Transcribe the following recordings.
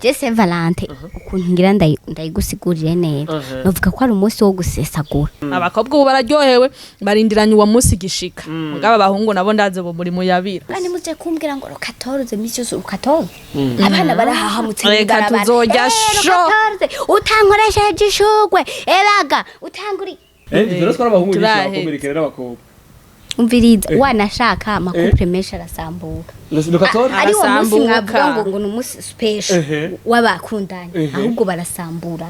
je Saint Valentin ukuntu ngira ndayigusigurire neza novuga ko ari umunsi wo gusesagura abakobwa ubu bararyohewe barindiranye uwo munsi gishika mugabo abahungu nabo ndaze bo muri muyabira kandi muje kumbwira ngo 14 misi yose 14 abana barahahamutse reka tuzojya sho utankoresheje ishugwe ebaga utanguri rero twara abahungu nyinshi bakomerekera n'abakobwa umviriza wanashaka amakupre menshi arasambura ari wo munsi mwavuga ngo n'umunsi special w'abakundanye ahubwo barasambura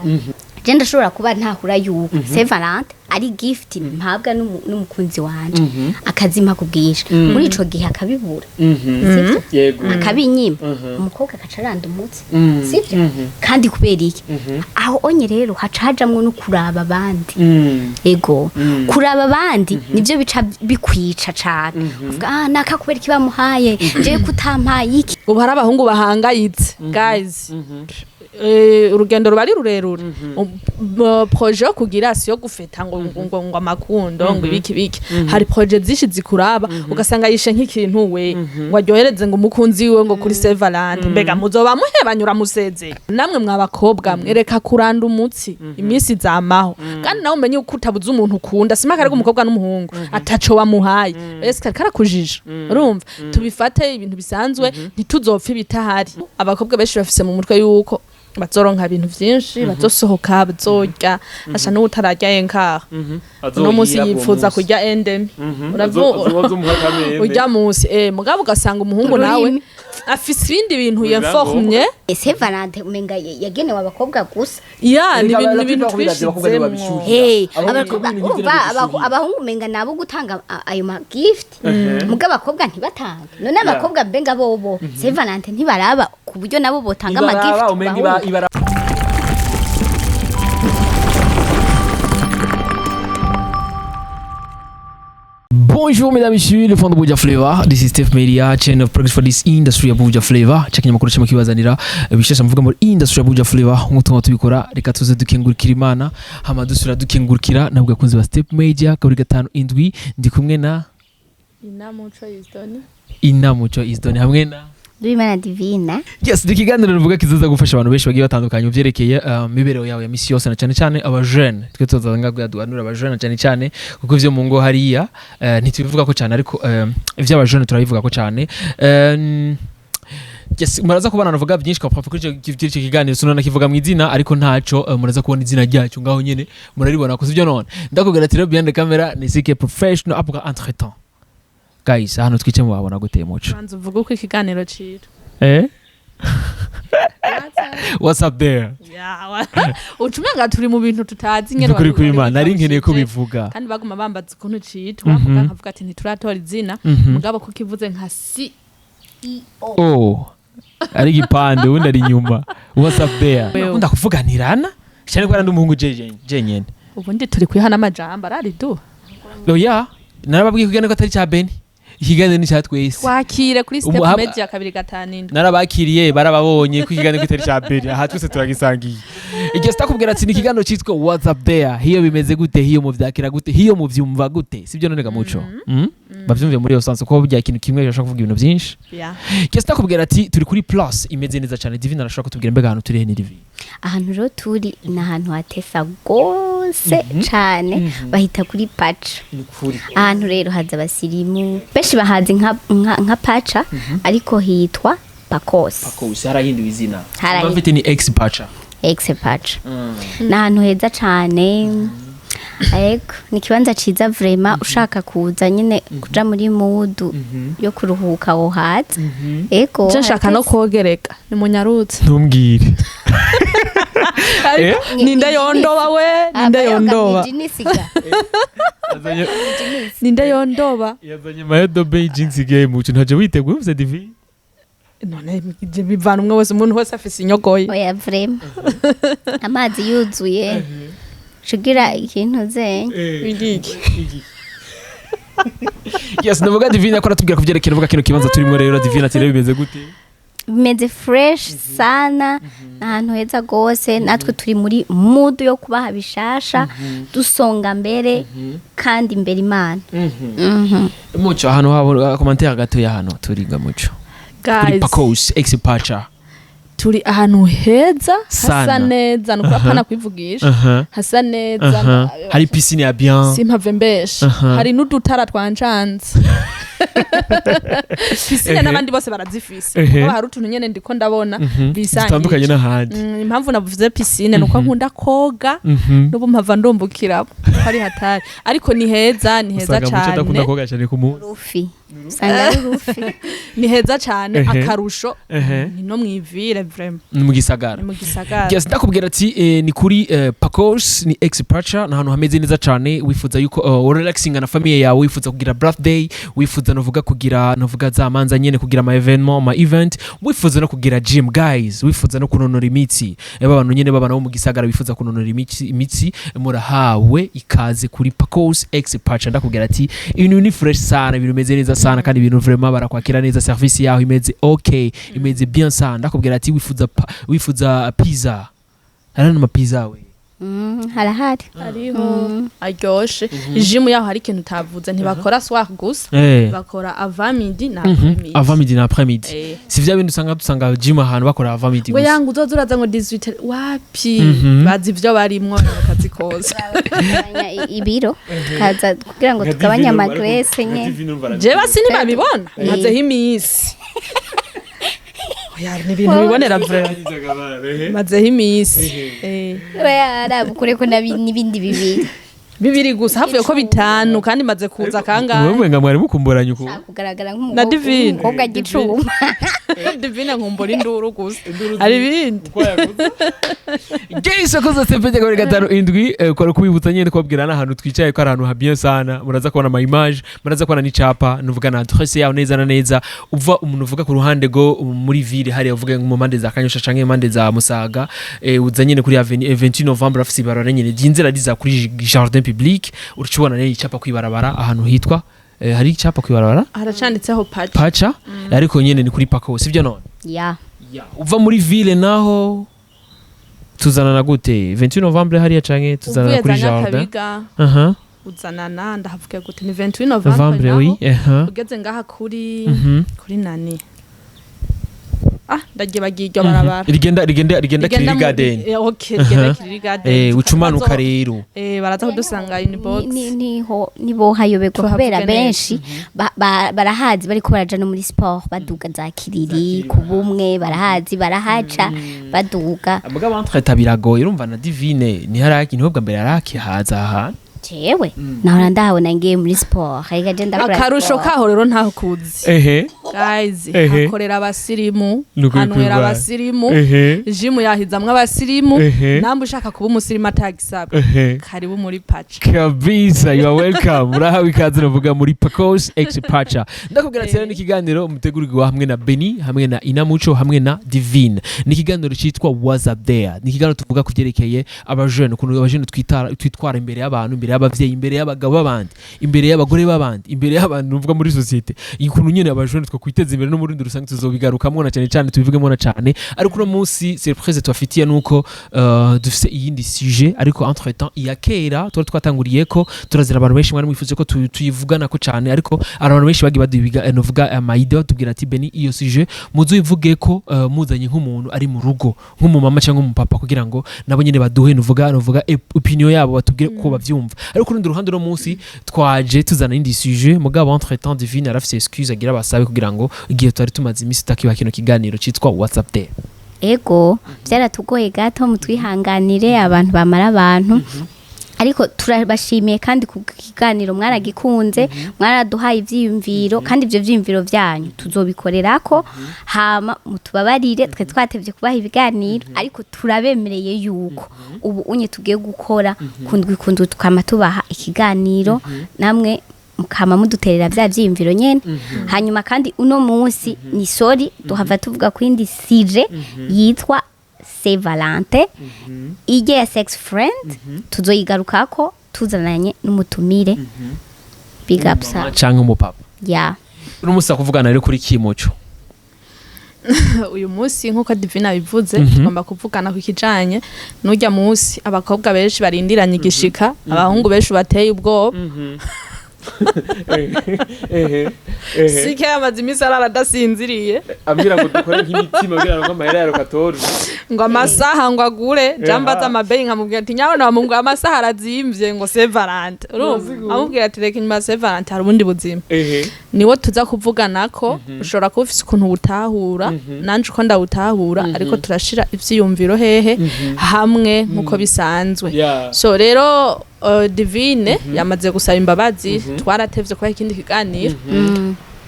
je ndashobora kuba ntahura yuko Saint Valentin ari gift mpabwa n'umukunzi wanje akazima kubwisha muri ico gihe akabibura sivyo yego akabinyima umukobwa akacaranda umutsi sivyo kandi kubera iki aho onye rero hacajamwe no kuraba abandi ego kuraba abandi nivyo bica bikwica cane uvuga naka kubera iki bamuhaye je kutampaye iki ubu hari abahungu bahangayitse guys urugendo rubari rurerure projet yo kugira si yo gufeta ngo amakundo ngo ibiki hari projet zishi zikuraba ugasanga yishe nk'ikintu we ngo aryohereze ngo umukunzi we ngo kuri Saint Valentin mbega muzoba muhebanyura museze namwe mwabakobwa mwereka kuranda umutsi imisi zamaho kandi nawe umenye uko utabuze umuntu ukunda simaka ari umukobwa n'umuhungu ataco wamuhaye ese karakujije urumva tubifate ibintu bisanzwe ntituzopfa bitahari abakobwa benshi bafise mu mutwe yuko bazoronka ibintu vyinshi bazosohoka bazorya asha no utararya enkara no musi yipfuza kurya endemi urya musi mugabo ugasanga umuhungu nawe afise ibindi bintu yaformye Saint Valentin umenga yagenewe abakobwa gusa ya ni ibintu twishizemo abahungu umenga nabo gutanga ayo ma gift mugabo abakobwa ntibatanga none abakobwa benga bobo Saint Valentin ntibaraba ku buryo nabo botanga ama gift Bonjour mesdames et messieurs, les fans de Buja Flavor. This is Steph Media, channel of progress for this industry of Buja Flavor. Checking makuru cyama kibazanira bishasha mvuga muri industry of Buja Flavor nk'utuma tubikora reka tuze dukengurikira Imana hama dusura dukengurikira nabwo akunze ba Steph Media kaburi 5 ndi kumwe na Inamuco Isdoni hamwe na Duimana Divina. Yes, dikiganiro ruvuga kizaza gufasha abantu benshi bagiye batandukanye uvyerekeye mibereho yawe ya misi yose na cyane aba jeune. Twe tuzanga guhanura aba jeune cyane kuko ivyo mu ngo hariya ntitubivuga ko cyane ariko ivyo aba jeune turabivuga ko cyane. Yes, muraza kubana navuga byinshi kwa propre kuri icyo kiganiro sunana kivuga mu izina ariko ntaco muraza kubona izina ryacu ngaho nyene muraribona ko sivyo none. Ndakubwira ati rero behind the camera ni sike professional après entretemps. Guys, hano twice mu babona guteye muco. Banza uvuga uko ikiganiro ciro. What's up there? Yeah. Ucumenga turi mu bintu tutazi nyene kuri kwima nari nkeneye ko bivuga. Kandi baguma bambaza ukuntu citwa bavuga nkavuga ati ntituratora izina mugabo ko kivuze nka CEO. Ari gipande undi ari nyuma. What's up there? Unda kuvuganirana? Cyane kwa ndumuhungu jenyene. Ubundi turi kwihana amajambo arari du. Loya, narababwiye kugenda ko atari cya Beni. Ikiganiro ni cyatwese wakire kuri Step Media 257 narabakiriye barababonye ku ikiganiro kitari cya Beni aha twese turagisangiye igihe sitakubwira ati ni ikiganiro cyitwa What's Up There hiyo bimeze gute hiyo muvyakira gute hiyo muvyumva gute sibyo none gamuco bavyumviye muri yo sanse ko bya kintu kimwe yashaka kuvuga ibintu byinshi igihe sitakubwira ati turi kuri plus imeze neza cyane Divina arashaka kutubwira mbega ahantu turi he ni Divina ahantu rero turi na ahantu hatesa gose cyane bahita kuri pacha ahantu rero haza abasirimu benshi bahazi nka pacha ariko hitwa pakos harahinduwe izina bafite ni ex pacha na ahantu heza cyane ariko ni kibanza ciza vraiment ushaka kuza nyine kuja muri mood yo kuruhuka aho haza ego nshaka no kogereka ni munyarutse ntumbwire ninde yondoba we ninde yondoba ninde yondoba yazanye mayodo Beijing game ucu ntaje witeguye uvuze Divi none bivana umwe wese umuntu wese afise inyogoye oya vraiment amazi yuzuye shugira ikintu zenye igiki yes navuga Divina ko natubwira kuvyerekera uvuga kino kibanza turimo rero Divina ati rero bimeze gute bimeze fresh sana ahantu heza gose natwe turi muri mood yo kubaha bishasha dusonga mbere kandi imbere Imana muco ahantu habo commentaire gato ya hano turi gamuco guys pakos ex pacha turi ahantu heza hasa Sana. neza nuko apana kwivugisha hasa neza hari piscine ya bien simpave mbesha hari n'udutara twancanze piscine n'abandi bose barazifise kuko hari utuntu nyene ndiko ndabona bisangiye bitandukanye n'ahandi impamvu navuze piscine nuko nkunda koga n'ubu mpava ndombukira hari hatari ariko ni heza usanga muco koga cyane ku munsi rufi usanga ari rufi ni heza cyane akarusho ni no mwivire vraiment ni mu gisagara yes ndakubwira ati ni kuri Pacos ni ex-pacha n'ahantu hameze neza cyane wifuza yuko relaxing na famille yawe wifuza kugira birthday wifuza novuga kugira novuga za manza nyene kugira ama evenement ama event wifuza no kugira gym guys wifuza no kunonora imitsi abantu nyene babana bo mu gisagara wifuza kunonora imitsi murahawe ikaze kuri Pacos ex-pacha ndakubwira ati ibintu ni fresh sana ibintu bimeze neza sana kandi ibintu vraiment barakwakira neza service yaho imeze okay imeze bien sana ndakubwira ati wifuza pizza harana ma pizza we harahari hariho aryoshe gym yaho hari ikintu utavuze ntibakora soir gusa bakora avant-midi na après-midi avant-midi na après-midi si vya bintu dusanga gym ahantu bakora avant-midi gusa yangu uzozuraza ngo 18 wapi bazi ivyo barimwo akazi koza ibiro kaza kugira ngo tugabanye amagrese nye je basi ntibabibona maze himisi ni ibintu bibonera mazeho iminsi arabukure ko n'ibindi bibiri gusa havuye ko bitanu kandi maze kuza kangahe wewe nga mwari mukumburanye uko kugaragara na Divine umukobwa gicuma Divine nkumbura induru gusa ari bindi Geisha koza sepete kwa 5 kwa kubibutsa nyene kwabwira n'ahantu twicaye ko ahantu habien sana muraza kubona ama image muraza kubona n'icapa nuvuga na adresse yaho neza na neza uva umuntu uvuga ku ruhande go muri ville hari uvuga mu mande za Kanyosha canke mande za Musaga uza nyene kuri avenue 28 November afisi barara nyene dinzira diza kuri jardin public uricubona ne icapa kwibarabara ahantu hitwa hari icapa kwibarabara haracanditseho pacha ariko nyene ni kuri Pacos sivyo none uva muri ville naho tuzanana gute 28 November hariya canke tuzanana kuri jardin uzanana ndahavuga gute ni 28 November oui ugeze ngaha kuri nani ndagiye bagiryo barabara rigenda kiri garden okay rigenda kiri garden ucumanuka rero baraza kudusanga inbox nibo hayoberwa kubera benshi barahazi bariko baraja no muri sport baduga za kiriri kubumwe barahazi barahaca baduga amugabo entre biragoye urumva na Divine ni haraki ntobwa mbere haraki haza ahantu jewe nahora ndahabona ngiye muri sport reka je ndakora akarusho kaho rero ntaho kuzi guys hakorera abasirimu hanwera abasirimu gym yahizamwe abasirimu namwe ushaka kuba umusirimu atagisaba karibu muri Pacha kabisa you are welcome urahawe ikaze novuga muri Pacos ex Pacha ndakubwira cyane n'ikiganiro mutegurirwa hamwe na Beni hamwe na Inamuco hamwe na Divine n'ikiganiro cyitwa What's Up There n'ikiganiro tuvuga kuvyerekeye abajene ukuntu abajene twitwara imbere y'abantu imbere y'abavyeyi imbere y'abagabo babandi imbere y'abagore babandi imbere y'abantu uvuga muri societe ikuntu nyene abajene two kwiteza imbere no muri ndi rusange tuzobigarukamwo na cyane tubivugemo na cyane ariko no munsi surprise twafitiye nuko dufise iyindi sujet ariko entre temps iyakera twatanguriye ko turazira abantu benshi mwari mwifuze ko tuyivugana ko cyane ariko abantu benshi bagi badubiga novuga amaide batubwira ati Beni iyo sujet muzuyivuge ko muzanye nk'umuntu ari mu rugo nk'umumama cyangwa umupapa kugira ngo nabo nyene baduhe novuga opinion yabo batubwire ko bavyumva ariko urundi ruhande no munsi twaje tuzana indi sujet mugabo entre temps Divine arafise excuse agira basabe kugira ngo igihe twari tumaze imisi takiba kino kiganiro cyitwa WhatsApp Day ego byaratugoye gato mutwihanganire abantu bamara abantu ariko turabashimiye kandi ku kiganiro mwaragikunze mwaraduhaye ivyiyumviro kandi ivyo vyiyumviro vyanyu tuzobikorerako hama mutubabarire twe twatevye kubaha ibiganiro ariko turabemereye yuko ubu unye tugiye gukora kundwi tukama tubaha ikiganiro namwe mukama muduterera vya vyiyumviro nyene hanyuma kandi uno munsi ni sorry duhava tuvuga ku indi sije yitwa c'est Valentin ije ya sex friend tuzoyigarukako tuzananye n'umutumire big up sa canke umupapa urumusa kuvugana rero kuri Kimuco uyu munsi nkuko Divine abivuze tugomba kuvugana ku kijanye n'ujya munsi abakobwa benshi barindiranye igishika abahungu benshi bateye ubwoba sike yamaze iminsi arara adasinziriye ambwira ngo dukore nk'imitima kugira ngo amahera ya lokatori ngo amasaha ngo agure jambaza amabeyi nkamubwira ati nyawe namubwira amasaha arazimvye ngo Saint Valentin urumva amubwira ati reka nyuma Saint Valentin hari ubundi buzima niwo tuza kuvuganako ushobora kuba ufise ukuntu butahura nanje uko ndawutahura ariko turashira ivyiyumviro hehe hamwe nkuko bisanzwe so rero Divine yamaze gusaba imbabazi twaratevye kwa ikindi kiganiro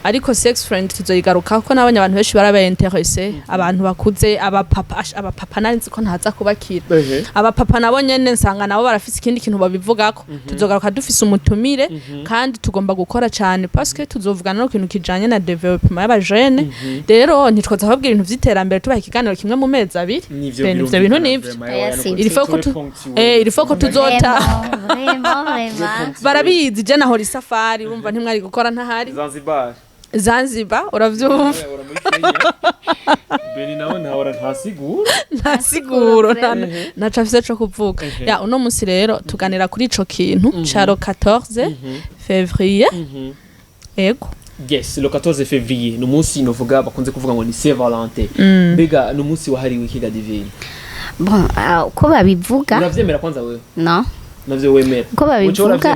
ariko sex friend tuzoyigaruka ko nabonye abantu benshi barabaye interesse abantu bakuze abapapa narinzi ko ntaza kubakira abapapa nabonye nsanga nabo barafise ikindi kintu babivugako tuzogaruka dufise umutumire kandi tugomba gukora cyane parce que tuzovugana no kintu kijanye na development y'abajene rero ntitwaza kubabwira ibintu vy'iterambere tubaha ikiganiro kimwe mu mezi abiri ivyo bintu nivyo il faut ko tuzota barabizi je naho risafari urumva ntimwari gukora ntahari Zanzibar uravyumva Beni nawe ntahora ntasiguro nacafise co kuvuga ya uno musi rero tuganira kuri ico kintu ca 14 février ego yes le 14 février no musi novuga bakunze kuvuga ngo ni Saint Valentin mbega no musi wahariwe ikiga Divine bon uko babivuga uravyemera kwanza wewe no navyo wemera uko babivuga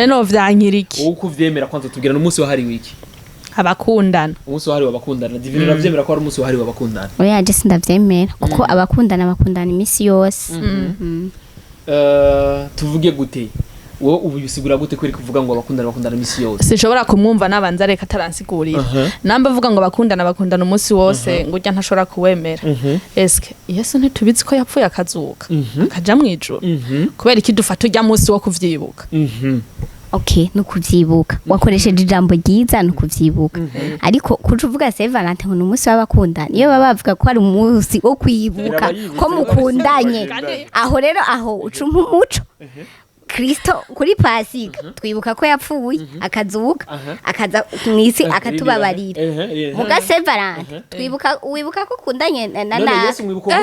no vyankiriki uko uvyemera kwanza tubwira no musi wahariwe iki abakundana umunsi wahariwe abakundana Divine uravyemera ko ari umunsi wahariwe abakundana oya je sindavyemera kuko abakundana bakundana imisi yose tuvuge gute wowe ubisigura gute kweri kuvuga ngo bakundana imisi yose sinshobora kumwumva nabanza reka taransigurira namba vuga ngo bakundana umunsi wose ngurya ntashobora kuwemera eske Yesu ntitubizi ko yapfuye akazuka akaja mwijuru kubera iki dufata ujya munsi wo kuvyibuka okay nukuvyibuka wakoresheje ijambo ryiza nukuvyibuka ariko kuvuga Saint Valentin ngo umunsi w'abakundana iyo baba bavuga ko ari umunsi wo kwibuka ko mukundanye aho rero aho ucumpa umuco Kristo kuri Pasika twibuka ko yapfuye akazuka akaza mwisi akatubabarira muga Saint Valentin wibuka ko kundanye na Yesu mwibuka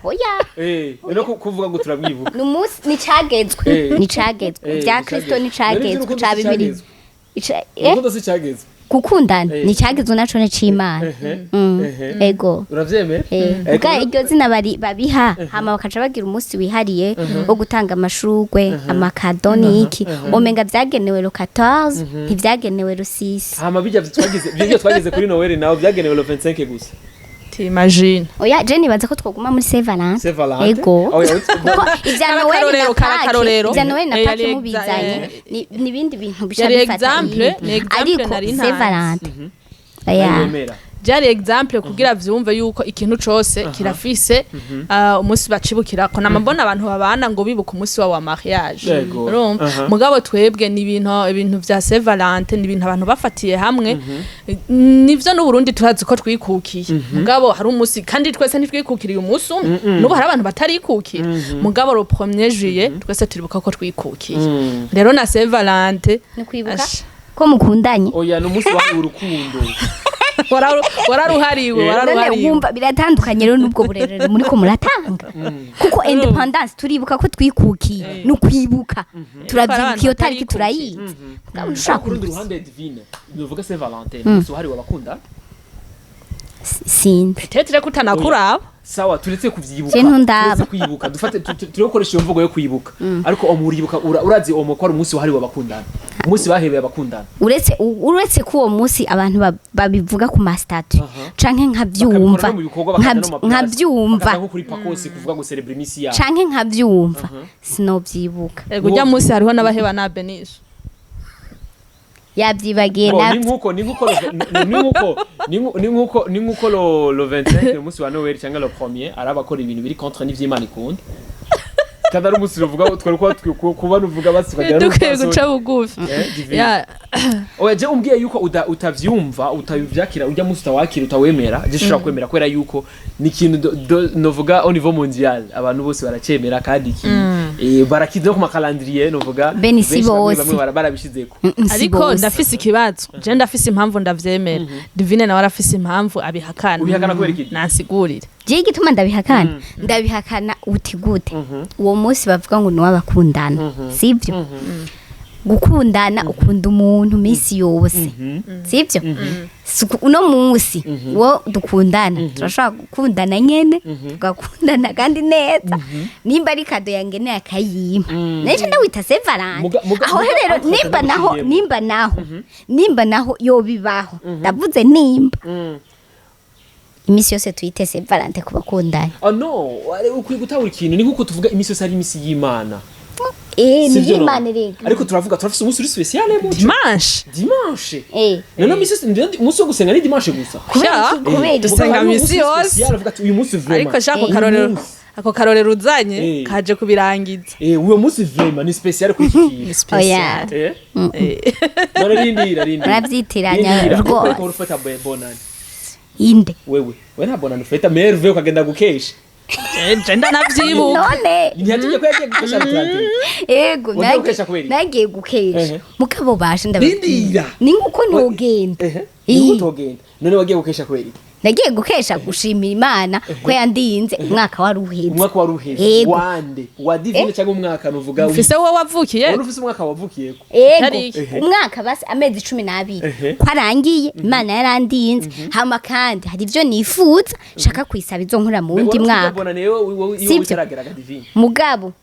oya no kuvuga ngo turamwibuka numunsi nicagezwe bya Kristo nicagezwe ca bibiri uko si cagezwe gukundana nicagezwe naco ne c'Imana ego uravyemera ega iryo zina babiha hama bakaca bagira umunsi wihariye wo gutanga amashurwe amakado niki omenga vyagenewe le 14 ntivyagenewe le 6 hama bijya twagize kuri Noel nawo vyagenewe le 25 gusa imagine oya je nibaza ko twoguma muri Saint Valentin ego kuko ivya Noel na Pâques mubizanye nibindi bintu bica bifata ariko Saint Valentin jari example kugira vyumve yuko ikintu cose kirafise umunsi bacibukirako namabona abantu babana ngo bibuka umunsi wa mariage mugabo twebwe ni ibintu vya Saint Valentin ni ibintu abantu bafatiye hamwe nivyo no Burundi turazi ko twikukiye mugabo hari umunsi kandi twese ntitwikukiriye umunsi nubo hari abantu batarikukira mugabo le 1er juillet twese turibuka ko twikukiye rero na Saint Valentin ni kwibuka ko mukundanye oya no umunsi wa urukundo wararuhariwe wumva biratandukanye rero nubwo burerere muri ko muratanga kuko independence turibuka ko twikukiye no kwibuka turavyibuka iyo tariki turayizi ushaka kurundi ruhande Divine bivuga Saint Valentin umunsi wahariwe abakundana sindi peut-être ko utanakuraba sawa turetse kuvyibuka kwibuka dufate turikoresha iyo mvugo yo kwibuka ariko omuribuka urazi omo ko ari umunsi wahariwe abakundana umunsi bahebeye abakundana uretse ko uwo munsi abantu babivuga ku mastatut canke nkavyumva nko kuri pakosi kuvuga ngo celebrate imisi ya canke nkavyumva sinovyibuka ujya munsi hariho n'abaheba na Benichou yavyibagiye ni nkuko lo 25 umunsi wa Noel cyangwa lo 1er arabakora ibintu biri contre n'ivy'Imana ikunda kandi ari umunsi ruvuga twari kuba nuvuga basikagira dukwiye guca bugufi oya je umbwiye yuko utavyumva utavyakira ujya munsi utawakira utawemera je shobora kwemera kwera yuko ni ikintu novuga au niveau mondial abantu bose baracemera kandi barakize ku makalendrier novuga benisi bose bamwe barabishizeko ariko ndafise ikibazo je ndafise impamvu ndavyemera Divine nawe arafise impamvu abihakana ubihakana kwera iki nansigurire je igituma ndabihakana uti gute uwo munsi bavuga ngo ni w'abakundana sivyo gukundana ukunda umuntu minsi yose sibyo uno munsi wo dukundana turashobora gukundana nyene tugakundana kandi neza nimba ari kado yangeneye akayima neje ndawita Saint Valentin aho rero nimba naho yo bibaho ndavuze nimba imisi yose tuyite Saint Valentin ku bakundana no ukwiye gutahura ikintu ni nkuko tuvuga imisi yose ari imisi y'Imana ni Imana rega ariko turafise umunsi uri special mu dimanche none umunsi wo gusenga ni dimanche gusa kubera dusenga imisi yose uyu munsi vraiment ariko shako ako karorero uzanye kaje kubirangiza uwo munsi vraiment ni special kuri iki kintu oya none rindira urabyitiranya rwose ko urufata bonani inde wewe nta bonani ufata merve ukagenda gukesha Jenda navyibuka none ntiyatinye ko yagiye gukesha Valentin ego nagiye gukesha mugabo bashe ndabindira ni nkuko ntogenda ni utogenda none wagiye gukesha kweri nagiye gukesha gushimira Imana ko yandinze umwaka waruheze wande wa divine cyangwa umwaka nuvuga ufise wowe wavukiye ufise umwaka wavukiyeko umwaka basi amezi 12 kwarangiye Imana yarandinze hama kandi hari ivyo nifuza shaka kwisaba izo nkura mu wundi mwaka mugabo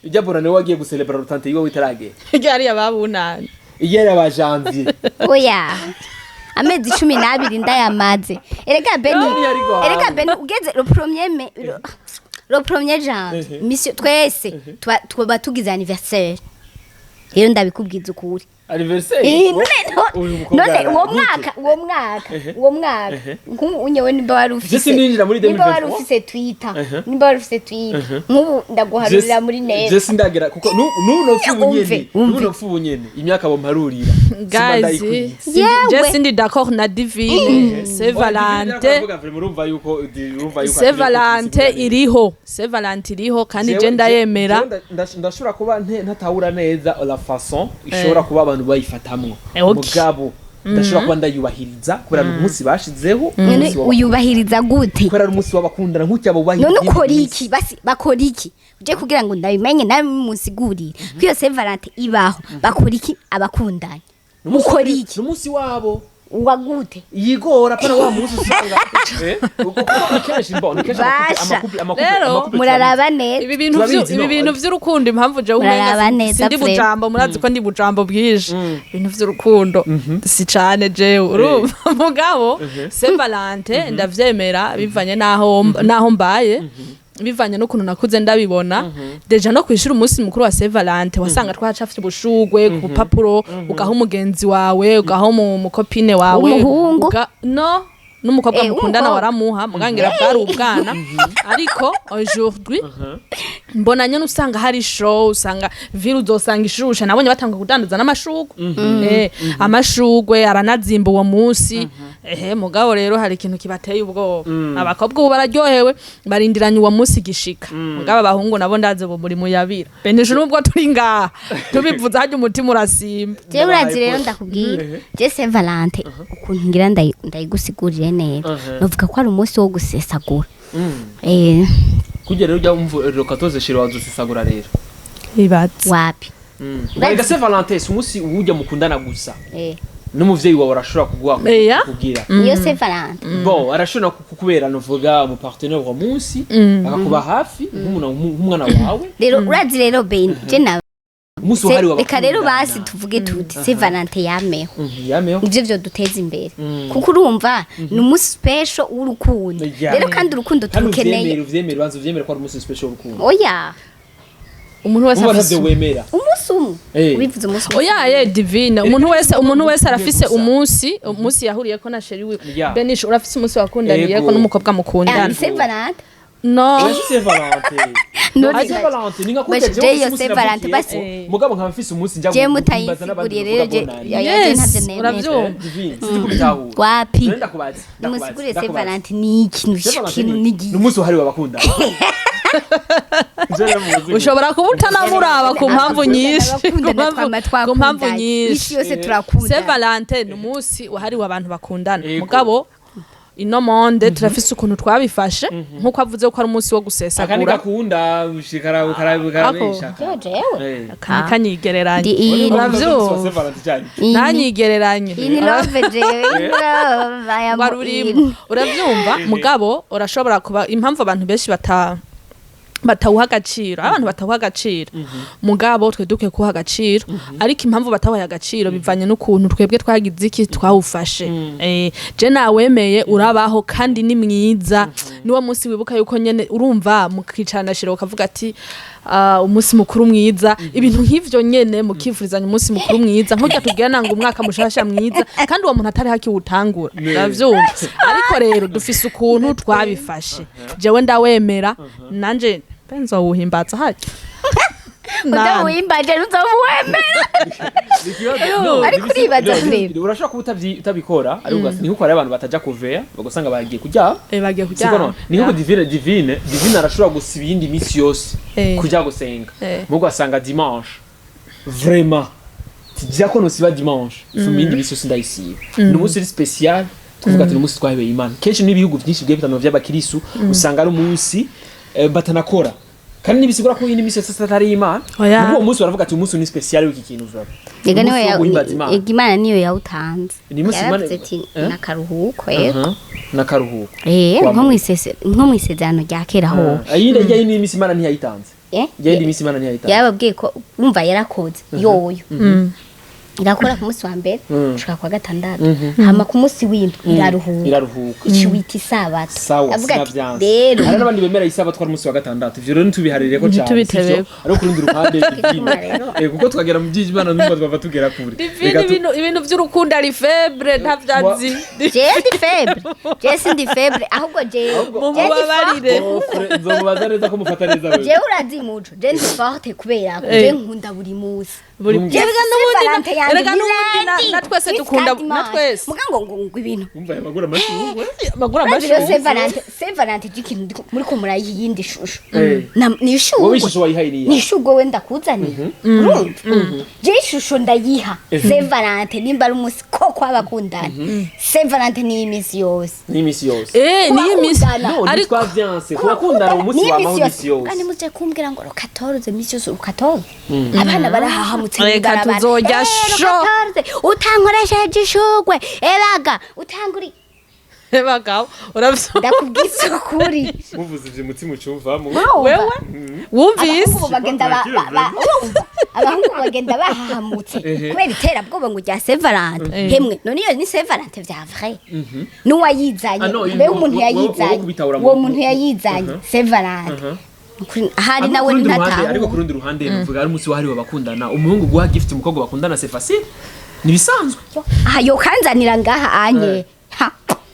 ijya bona newe wagiye gucelebra rutante yiwe witaragera ryari yababunana iyere aba janvier oya amezi 12 ndayamaze erega Beni ugeze le premier janvier mission twese tuba tugize anniversaire rero ndabikubwiza ukuri anniversaire none uwo mwaka unyewe nimba wari ufise Twitter nk'ubu ndaguharurira muri neza je sindagira kuko nuno fubunyene imyaka bomparurira guys je sindi d'accord na divine Saint Valentin Saint Valentin iriho kandi je ndayemera ndashobora kuba ntatahura neza la façon ishobora kuba abantu bayifatamwo mugabo ndashobora kuba ndayubahiriza kubera umunsi bashizeho uyubahiriza gute kubera umunsi w'abakundana nk'ucyabo bahiriza none ukora iki basi bakora iki uje kugira ngo ndabimenye nawe musigurire kwiyo Saint Valentin ibaho bakora iki abakundanye ukora iki umunsi wabo wagute yigora pana wa munsi usanga kenshi rero muraraba neza ibi bintu vy'urukundo impamvu je umenga sindi bujambo murazi ko ndi bujambo bwije ibintu vy'urukundo si cane je urumva mugabo Saint Valentin ndavyemera bivanye naho mbaye bivanye n'ukuntu nakuze ndabibona deja no kwishira umunsi mukuru wa Saint Valentin wasanga twacafite ubushugwe ku papuro ugaha umugenzi wawe ugaha umukopine wawe no n'umukobwa mukundana waramuha mugangira bwari ubwana ariko aujourd'hui mbona nyene usanga hari show usanga viru uzosanga ishusha nabonye batanga kudandaza n'amashugwe amashugwe aranazimba uwo munsi mugabo rero hari ikintu kibateye ubwoba abakobwa ubu bararyohewe barindiranye uwo munsi gishika mugabo abahungu nabo ndaze bo muri muyabira Benichou nubwo turi ngaha tubivuza hajya umutima urasimba je urazi rero ndakubwira je Saint Valentin ukuntu ngira ndayigusigurire neza novuga ko ari umunsi wo gusesagura kujya rero ujya umva rokatoze shiro wazusesagura rero ibatse wapi Mbega Saint Valentin umunsi ujya mukundana gusa n'umuvyeyi wawe arashobora kugira iyo Saint Valentin bon arashobora kukubera novuga mu partenaire wa munsi akakuba hafi nk'umwana wawe rero urazi rero Ben je na umunsi uhari wa reka rero basi tuvuge tuti Saint Valentin yameho ivyo byo duteza imbere kuko urumva ni umunsi special w'urukundo rero kandi urukundo tukeneye uvyemere ko ari umunsi special w'urukundo oya umuntu wese afise wemera umunsi umwe ubivuze umunsi oya divine umuntu wese arafise umunsi yahuriyeko na sheri wiwe Benichou urafise umunsi wakundaniyeko n'umukobwa mukundana Saint Valentin no Saint Valentin Saint Valentin ninga kuteje Saint Valentin basi mugabo nkabafise umunsi njya je mutayiguriye rero yes uravyumva wapi musiguriye Saint Valentin ni ikintu nigi n'umunsi uhari w'abakundana ushobora kuba utanamuraba ku mpamvu nyinshi ku mpamvu nyinshi yose turakunda Saint Valentin ni umunsi wahariwe abantu bakundana mugabo ino monde turafise ukuntu twabifashe nkuko avuze ko ari umunsi wo akandi gusesagura gakunda ushikara ukarabisha jewe kanyigereranya Ndi- uravyumva ntanyigereranye in love jewe in love I am warurimo uravyumva mugabo urashobora kuba impamvu abantu benshi batawuha agaciro abantu batawuha agaciro mugabo twe duke kuha agaciro ariko impamvu batawaha agaciro bivanye n'ukuntu twebwe twagize iki twawufashe je nawemeye urabaho kandi ni mwiza niwo munsi wibuka yuko nyene urumva mukicarana shira ukavuga ati umunsi mukuru mwiza ibintu nk'ivyo nyene mukifurizanya umunsi mukuru mwiza nk'urya tubwira nanga umwaka mushasha mwiza kandi uwo muntu atari hakiwutangura uravyumva ariko rero dufise ukuntu twabifashe jewe ndawemera nanje penzo wuhimbaza haje udawimbaje ntuzomuwemera ariko uribaza kureba urashobora kuba utabikora ariko ugasanga nkuko hari abantu bataja kuveya bagasanga bagiye kujya bagiye kujya ni nkuko divine arashobora gusiba iyindi minsi yose kujya gusenga mugo asanga dimanche vraiment tijya ko nusiba dimanche fumi iyindi minsi yose ndayisiba ni umunsi uri special tuvuga ati umunsi twahebeye Imana kenshi n'ibihugu byinshi bye bitano by'abakirisu usanga ari umunsi batanakora kandi nibisigura ko yindi mise satari Imana uwo munsi baravuga ati umunsi ni special w'iki kintu uzaba yega niwe Imana niyo yawutanze ni munsi Imana nakaruhuko nakaruhuko nko mwisezerano rya kera ho ayindi ni misi Imana ntiyayitanze yindi misi Imana ntiyayitanze yababwiye ko umva yarakoze yoyo irakora ku munsi wa mbere ushaka kwa gatandatu hama ku munsi w'indwi iraruhuka iciwita isabato avuga ati rero hari n'abandi bemera isabato kwa munsi wa gatandatu ivyo rero ntitubiharire ko cyane ariko kurundi ruhande divine kuko twagera mu by'Imana n'umva twava tugera kure ibintu by'urukundo ari febre ntavyazi je sindi febre ahubwo je mubabarire nzomubaza neza ko mufata neza wewe je urazi muco je ndi forte kubera ko je nkunda buri munsi erega n'ubundi natwese dukunda natwese mugango ngo ibintu umva magura mashurwe Saint Valentin ikintu muri ko murayindi shusho ni ishugwe wowe ishusho wayihayiriye ni ishugwe wenda kuzanira je ishusho ndayiha Saint Valentin nimba ari umunsi ko kwabakundana Saint Valentin ni imisi yose ni imisi yose ni imisi ariko twavyanse kurakundana umunsi wa mahomisi yose kandi muje kumbwira ngo 14 imisi yose 14 abana barahahamutse reka tuzojya sho utankoresheje ishugwe ebaga utanguri ebaga uravyo ndakubwisa ukuri muvuze ivyo mutima ucumvamo wewe wumvise abahungu bagenda bahahamutse kubera iterabwoba ngo rya Saint Valentin hemwe none iyo ni Saint Valentin vya vrai n'uwayizanye mbe umuntu yayizanye uwo muntu yayizanye Saint Valentin hari nawe ntataha ariko kurundi ruhande nuvuga ari umunsi wahariwe bakundana umuhungu guha gift umukobwa bakundana c'est facile nibisanzwe yo kanzanira ngaha anye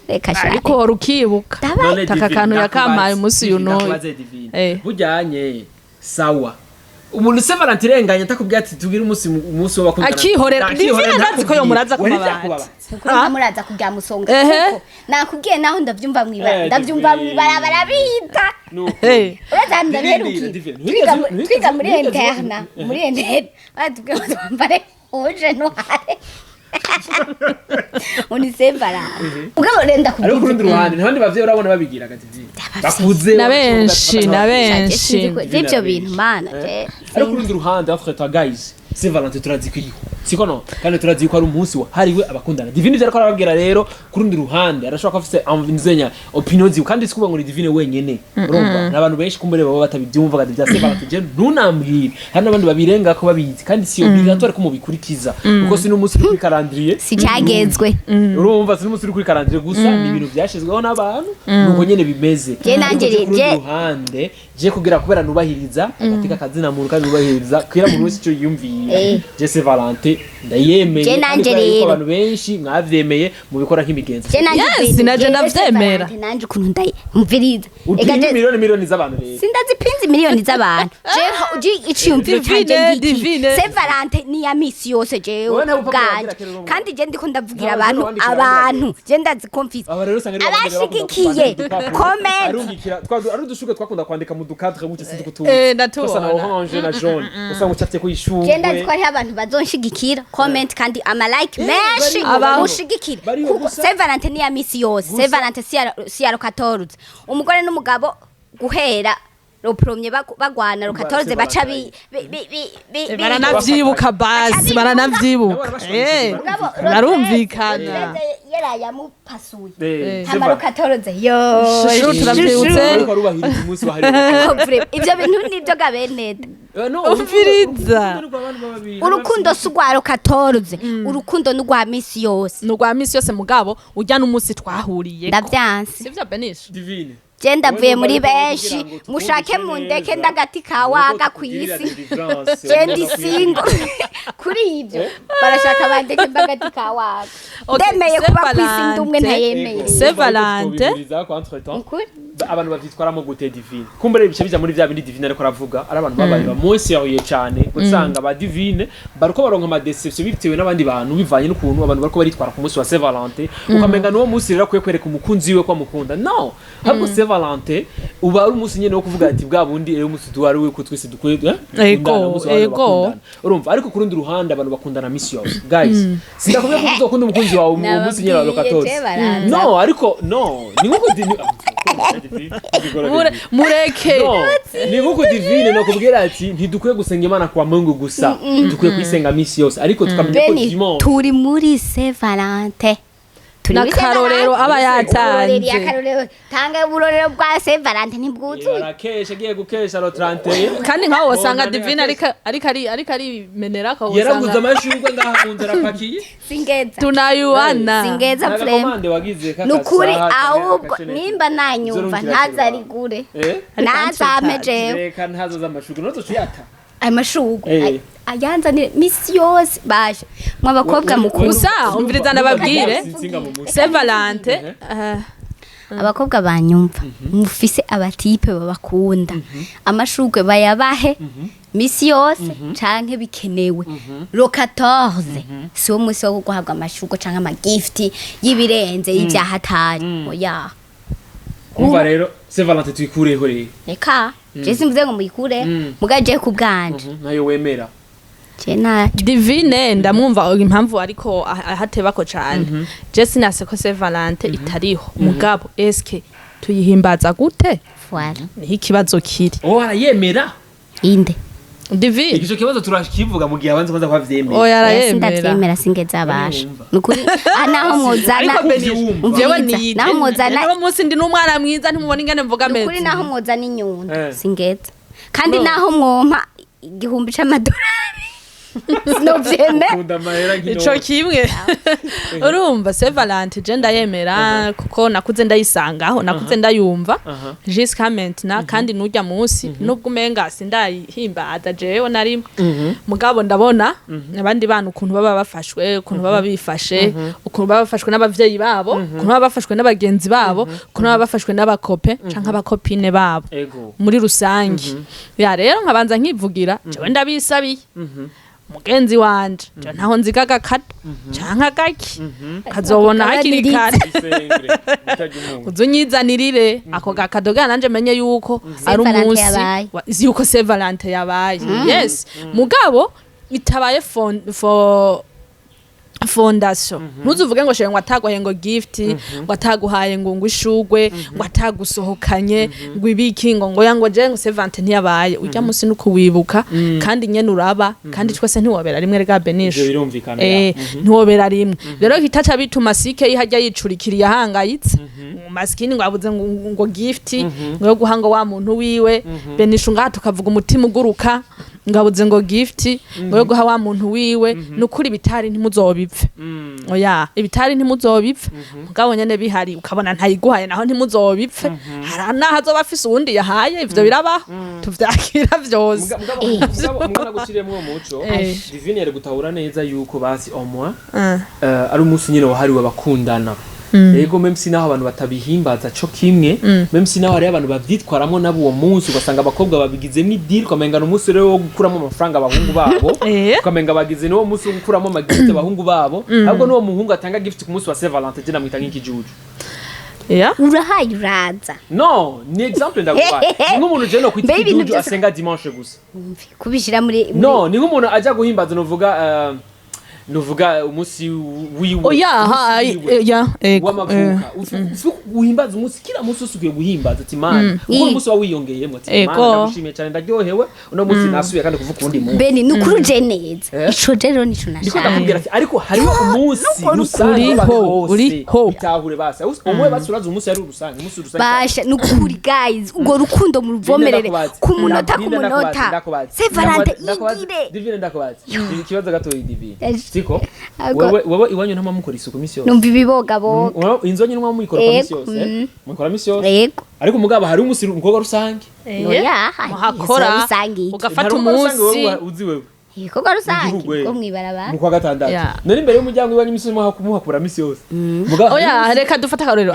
reka shaka ariko rukibuka taka kantu yakamaye umunsi yuno bujyanye sawa umuntu Saint Valentin irenganye atakubwiye ati tubwire umunsi wo bakundana akihorera divine ndazi ko yo muraza kumabati kuko muraza kujya musonga kuko nakubwiye naho ndavyumva mwibara barabita uraza ndaberuki twiga muri interna batubwiye ngo twambare uje no hare uni Saint Valentin ugabo renda kubwira ariko kurundi ruhande ntandi bavye urabona babigira ati bakuze na benshi ivyo bintu mana ariko kurundi ruhande afreta guys Saint Valentin turazi ko siko no kandi turazi ko ari umunsi wahariwe abakundana divine ivyo ariko arababwira rero kurundi ruhande arashobora ko afite amvinzenya opinions kandi sikuba ngo ni divine wenyene urumva n'abantu benshi kumbere baba batabibyumva kandi bya Saint Valentin je ntunambwire hari n'abandi babirenga ko babizi kandi si obligatoire ko mubikurikiza kuko si n'umunsi kuri calendrier si cyagezwe urumva si n'umunsi kuri calendrier gusa ni ibintu byashizweho n'abantu nuko nyene bimeze je nanje ruhande je kugira kubera nubahiriza agateka kazina muntu kandi nubahiriza kwira muntu wese cyo yumviye je Saint Valentin ndayemeye nanje rero abantu benshi mwavyemeye mubikora nk'imigenzo yes naje ndavyemera nanje ukuntu ndayumviriza ega miliyoni z'abantu rero sindazipinze miliyoni z'abantu je iciyumviro canje Divine. Saint Valentin ni ya misi yose jewe Wowe ntabwo upfa bwanje kugira kero kandi je ndiko ndavugira Ntabwo abantu wandikira abantu je ndazi confise aba rero usanga abashigikiye comment arungikira ari udushuke twakunda kwandika mu dukadre gutya sinzi natubona. usa na orange na jaune usanga ucafye ku ishurwe je ndazi ko ari abantu bazonshigikira comment kandi ama like menshi Abantu. mushigikira Bariho kuko gusa. Saint Valentin ni ya misi yose Saint Valentin si ya 14 umugore n'umugabo guhera ropromye bagwana ro 14 baca baranavyibuka basi baranavyibuka barumvikana yaraya mupasuye Eh, hamaro 14 yo Shushu, turavyibutse. ariko arubahiriza umunsi wahariwe ivyo bintu nivyo gabeneda umviriza urukundo si urwa 14 urukundo ni urwa misi yose ni urwa misi yose mugabo ujya n'umunsi twahuriye ndavyanse sivyo Benichou divine je ndavuye Wewe muri bariko benshi kugira ngo mushake twumvise mu neza. ndeke ndagati kawaga kwisi je ndi single kuri ivyo barashaka bandeke mbagati kawaga Okay, ndemeye Saint kuba kwisi ndumwe Valentin. ntayemeye Saint Valentin. ukuri abantu bavyitwaramo gute divine kumbere ibice bija muri vya bindi divine ariko aravuga ari abantu babaye bamunsi yahuye cyane usanga ba divine bariko baronka ama deception bitewe n'abandi bantu bivanye n'ukuntu abantu bariko baritwara ku munsi wa Saint Valentin ukamenga n'uwo munsi rero akwiye kwereka umukunzi wiwe ko amukunda no ahubwo Saint Valentin uba ari umunsi nyene wo kuvuga ati bwa bundi rero umunsi duhari we ko twese dukwiye Ego. urumva ariko kurundi ruhande abantu bakundana misi yose guys sindakubwiye ko uzokunda umukunzi wawe mu munsi nyene wa lokatose no ariko no ni nkuko mureke no ni nkuko divine no kubwira ati ntidukwiye gusenga Imana kwa Mungu gusa dukwiye kuyisenga misi yose ariko tukamenya ko Beni dimanche turi muri Saint Valentin n'akarorero aba yatanze tanga uburorero bwa Saint Valentin ntibwuzuye yarakesha agiye gukesha lo 31 kandi nkaho wasanga divine ariko arimenera ko yaraguze usanga amashurwe ngaha mu nzira pakiye singeza tunayuana singeza naga frame komande wagize kaka nukuri ahubwo nimba nanyumva ntazarigure ntazame jewe reka ntazo z'amashurwe nozo tuyata amashurwe ayanzanire misi yose baje mwabakobwa mukuru gusa umviriza ndababwire Saint Valentin abakobwa banyumva mufise abatipe babakunda amashurwe bayabahe misi yose canke bikenewe lo 14 si wo musi wo guhabwa amashurwe canke amagifti y'ibirenze y'ivyahatari oya umva rero Saint Valentin tuyikureho rero reka je simvuze ngo muyikure mugaje ku bwanje nayo wemera divine ndamwumva impamvu ariko ahatebako cyane je sinase ko Saint Valentin itariho mugabo eske tuyihimbaza gute voilà niho ikibazo kiri arayemera inde divine igico kibazo turakivuga mu gihe abanza kwanza kwavyemera yarayemera ndavyemera singeza abasha nukuri naho mwozana jewe ni naho mwozana uwo munsi ndi n'umwana mwiza ntimubona ingene mvuga meza nukuri naho mwozana inyundo singeza kandi naho mwompa 1000 c'amadolari ico kimwe urumva Saint Valentin je ndayemera kuko nakuze ndayisangaho nakuze ndayumva jusqu'à maintenant kandi nujya munsi nubwo umenga sindayihimbaza jewe nari mugabo ndabona abandi bantu ukuntu baba bafashwe ukuntu baba bifashe ukuntu baba bafashwe n'abavyeyi babo ukuntu baba bafashwe n'abagenzi babo ukuntu baba bafashwe n'abakope canke abakopine babo muri rusangi ya rero nkabanza nkivugira jewe ndabisabiye mugenzi wanje je ntaho nzigaga kado canke agaki kazobona hakiri kare uzunyizanirire ako gakado ga nanje menye yuko ari umunsi yuko Saint Valentin yabaye yes mugabo itabaye fondation ntuzuvuge ngo shere ngo ataguhaye ngo gift ngo ataguhaye ngo ishugwe ngo atagusohokanye ngo ibiki ngo yango je ngo Saint Valentin ntiyabaye ujya munsi nuko wibuka kandi nyene uraba kandi twese ntiwobera rimwe rega Benichou ntiwobera rimwe rero hitaca bituma sike yihajya yicurikiriye ahangayitse maskini ngo abuze ngo gift ngo yo guhanga wa muntu wiwe Benichou ngaha tukavuga umutima uguruka ngabuze ngo gift ngo yo guha wa muntu wiwe nukuri bitari ntimuzobipfe oya ibitari ntimuzobipfe mugabo nyene bihari ukabona ntayiguhaye naho ntimuzobipfe harana hazoba afise uwundi yahaye ivyo birabaho tuvyakira vyose mugana guciremwo umuco divine yari gutahura neza yuko basi omwa ari umunsi nyene wahariwe abakundana yego même si naho abantu batabihimbaza co kimwe même si naho hari abantu bavyitwaramo nabo uwo munsi ugasanga abakobwa babigizemo idiri ukamenga n'umunsi rero wo gukuramo amafaranga abahungu babo ukamenga bagize n'uwo munsi wo gukuramo amagift abahungu babo ahubwo n'uwo muhungu atanga gift ku munsi wa Saint Valentin je namwita nk'ikijuju urahaye uraza no ni exemple ndagubaye ni nk'umuntu je no kwita ikijuju asenga dimanche gusa kubishira muri no ni nk'umuntu ajya guhimbaza nuvuga umunsi wiwe w'amavuka uhimbaza umunsi kila munsi usugiye guhimbaza ati mana uko umunsi wawiyongeyemo ati mana ndagushimiye cyane ndaryohewe uno munsi nasubiye kandi kuvuga undi munsi Beni nukuruje neza ico rero nico nashaka ndiko ndakubwira ati ariko hariho umunsi uriho itahure basa umwe basuraza umunsi ari urusange umunsi rusange basha nukuri guys ugo rukundo mu ruvomerere ku munota Saint Valentin igire divine ndakubaza ikibazo gato divine siko wewe iwanyu ntama mukora isuku misi yose numva ibibogaboga inzonye ntama muyikora misi yose mukora misi yose yego ariko mugabo hari umunsi umukobwa rusange oya muhakora ugafata umunsi uzi wewe ibikorwa rusange bwo mwibarabara mu kwa gatandatu nari imbere y'umuryango iwanyu misi muhakura misi yose oya reka dufata akarorero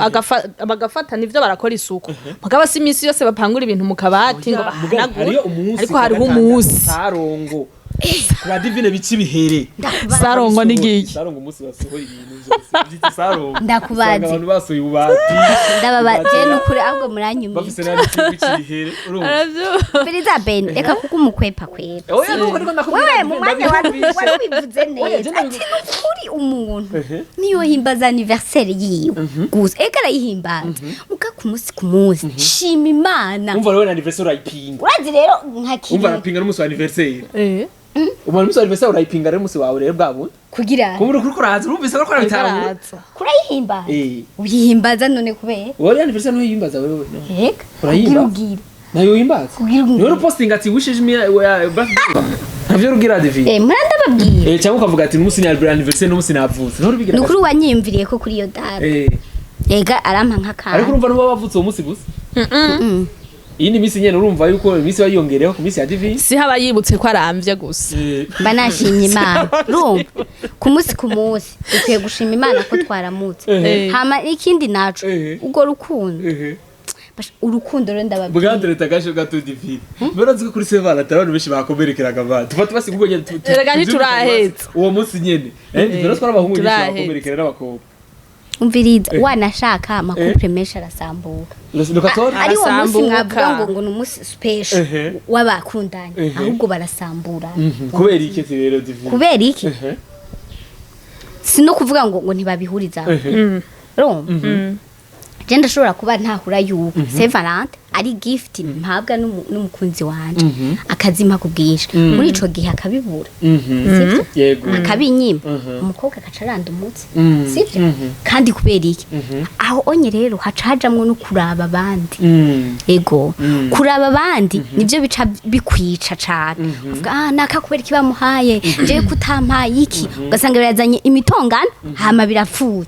bagafata nivyo barakora isuku mugabo si misi yose bapangura ibintu mu kabati ngo bahanagure ariko hariho umunsi sarongo kwa divine bici bihere sarongo nigiki sarongo umunsi basohoye ibintu byose byiti sarongo ndakubaze abantu basohoye ubati ndababaje nukuri ahubwo muranyumye bafise n'ibiti bici bihere urumva biriza Ben reka kuko umukwepa kwera oya nuko ariko ndakubwira wewe mu mwanya wabivuze neza ati nukuri umuntu niyo himbaza anniversaire yiwe gusa eka arayihimbaza muka ku munsi shima Imana umva rero anniversaire urayipinga urazi rero nkakiri umva arapinga n'umunsi wa anniversaire umwana umusore wese urayipinga rero umunsi wawe rero bwabo kugira kumuri kuri kuraza urumvise ko bitanga kurayihimbaza uyihimbaza none kubera wari anniversaire no yihimbaza wewe eka urayihimbaza nayo yihimbaza niyo posting ati wishes me birthday navyo rugira David muranda babwiye cyangwa ukavuga ati umunsi ni anniversaire n'umunsi navutse no rubigira nukuri wanyimviriye ko kuri iyo dara ega arampa nk'akana ariko urumva nuba bavutse uwo munsi gusa iyi ni misi nyene urumva yuko imisi wayongereho ku misi ya David si haba yibutse ko aramvye gusa banashimye Imana urumva ku munsi ukwiye gushima Imana ko twaramutse hama ikindi naco ugo rukundo urukundo rero ndababwiye bwandere tagasho gato David barazi ko kuri Saint Valentin abantu benshi bakomerekeraga abantu tufata basigugo nyene rega ntiturahetse uwo munsi nyene bero twara abahungu nyinshi bakomerekera n'abakobwa umviriza wanashaka amakupre menshi arasambuka ari uwo munsi mwavuga ngo ni umunsi special w'abakundanye ahubwo barasambura kubera iki rero David kubera iki si no kuvuga ngo ntibabihuriza je ndashobora kuba ntahura yuko Saint Valentin ari gift mpabwa n'umukunzi wanje akazima kubwisha muri ico gihe akabibura yego akabinyima umukobwa akacaranda umutsi sivyo kandi kubera iki aho onye rero hacajamwe no kuraba abandi ego kuraba abandi nivyo bica bikwica cane uvuga nakakubera kibamuhaye je kutampaye iki ugasanga birazanye imitongano hama birapfuye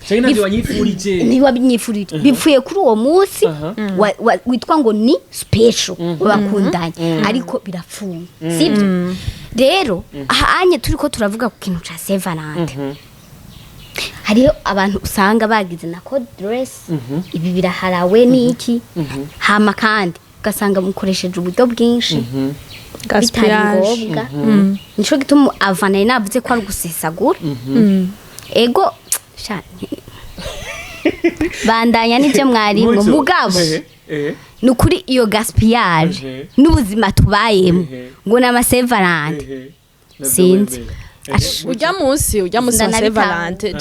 ntiwanyifurije bipfuye kuri uwo munsi witwa ngo ni special bakundanye ariko birapfuye sibyo rero ahanye turiko turavuga ku kintu ca Saint Valentin hariyo abantu usanga bagize na code dress ibi biraharawe niki hama kandi ugasanga mukoresheje uburyo bwinshi bitari ngombwa nico gituma avana navuze ko ari gusesagura ego bandanya nivyo mwarimwe mugabo nukuri iyo gaspillage n'ubuzima tubayemo ngo na Saint Valentin sinzi ujya munsi wa Saint Valentin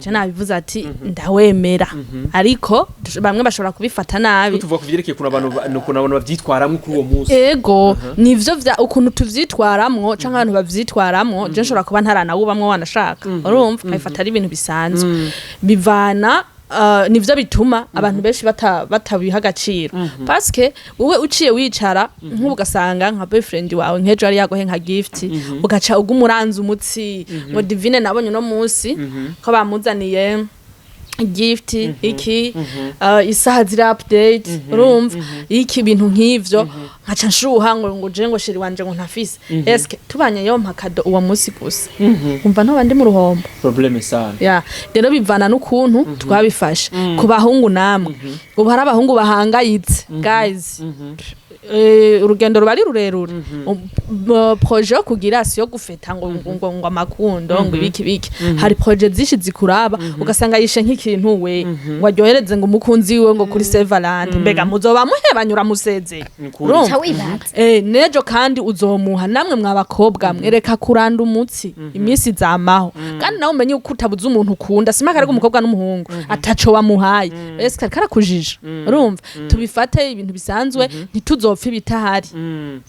je nabivuze ati ndawemera ariko bamwe bashobora kubifata nabi tuvuga kuvyerekeye kuna abantu bavyitwaramwe kuri uwo munsi ego nivyo ukuntu tuvyitwaramwo canke abantu bavyitwaramwo je nshobora kuba ntaranawubamwe wanashaka urumva kayifata ari ibintu bisanzwe bivana nivyo bituma abantu benshi batabiha agaciro parce que wowe uciye wicara nk'ugasanga nka boyfriend wawe nkejo ari yagohe nka gift ugaca ugumuranza umutsi ngo divine nabonye no munsi ko bamuzaniye gift iki isaha zira update urumva iki bintu nk'ivyo nkaca nshuha ngo je ngo sheri wanje ngo ntafise eske tubanye yo mpakado uwo musi gusa umva no bandi mu ruhombo problème sana ya rero bivana n'ukuntu twabifashe ku bahungu namwe ubu hari abahungu bahangayitse guys urugendo rubari rurerure projet yo kugira si yo gufeta ngo amakundo ngo ibiki hari projet zishi zikuraba ugasanga yishe nk'ikintu we ngo aryohereze ngo umukunzi we ngo kuri Saint Valentin mbega muzoba muhebanyura museze nejo kandi uzomuha namwe mwabakobwa mwereka kuranda umutsi imisi zamaho kandi nawe umenye uko utabuze umuntu ukunda simaka ari umukobwa n'umuhungu ataco wamuhaye ese karakujije urumva tubifate ibintu bisanzwe ntituzopfa ibitahari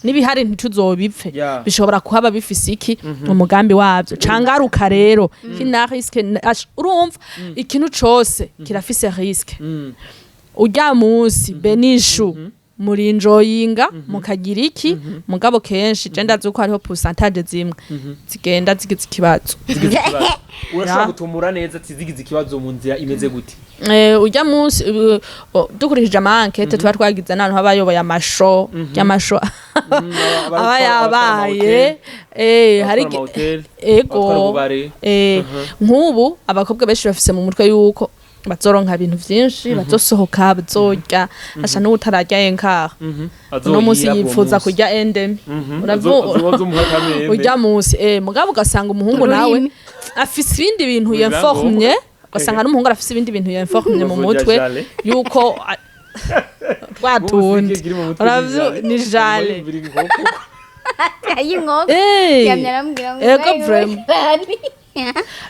nibihari ntituzobipfe bishobora kuhaba bifise iki umugambi wabyo cangaruka rero kina risque urumva ikintu cose kirafise risque ujya munsi Benichou muri enjoyinga mukagira iki mugabo kenshi je ndazi uko hariho pourcentage zimwe zigenda zigize ikibazo urashaka gutumura neza tizigize ikibazo mu nzira imeze gute ujya munsi dukurikije amankete tuba twagize n'abantu babayoboye amasho y'amasho aba yabaye hari ego nk'ubu abakobwa benshi bafise mu mutwe yuko bazoronka ibintu vyinshi bazosohoka bazorya asha no utararya enka no musi yipfuza kurya endemi ujya munsi mugabo ugasanga umuhungu nawe afise ibindi bintu yenformye ugasanga n'umuhungu afise ibindi bintu yenformye mu mutwe yuko twatundi ni jale ego vrem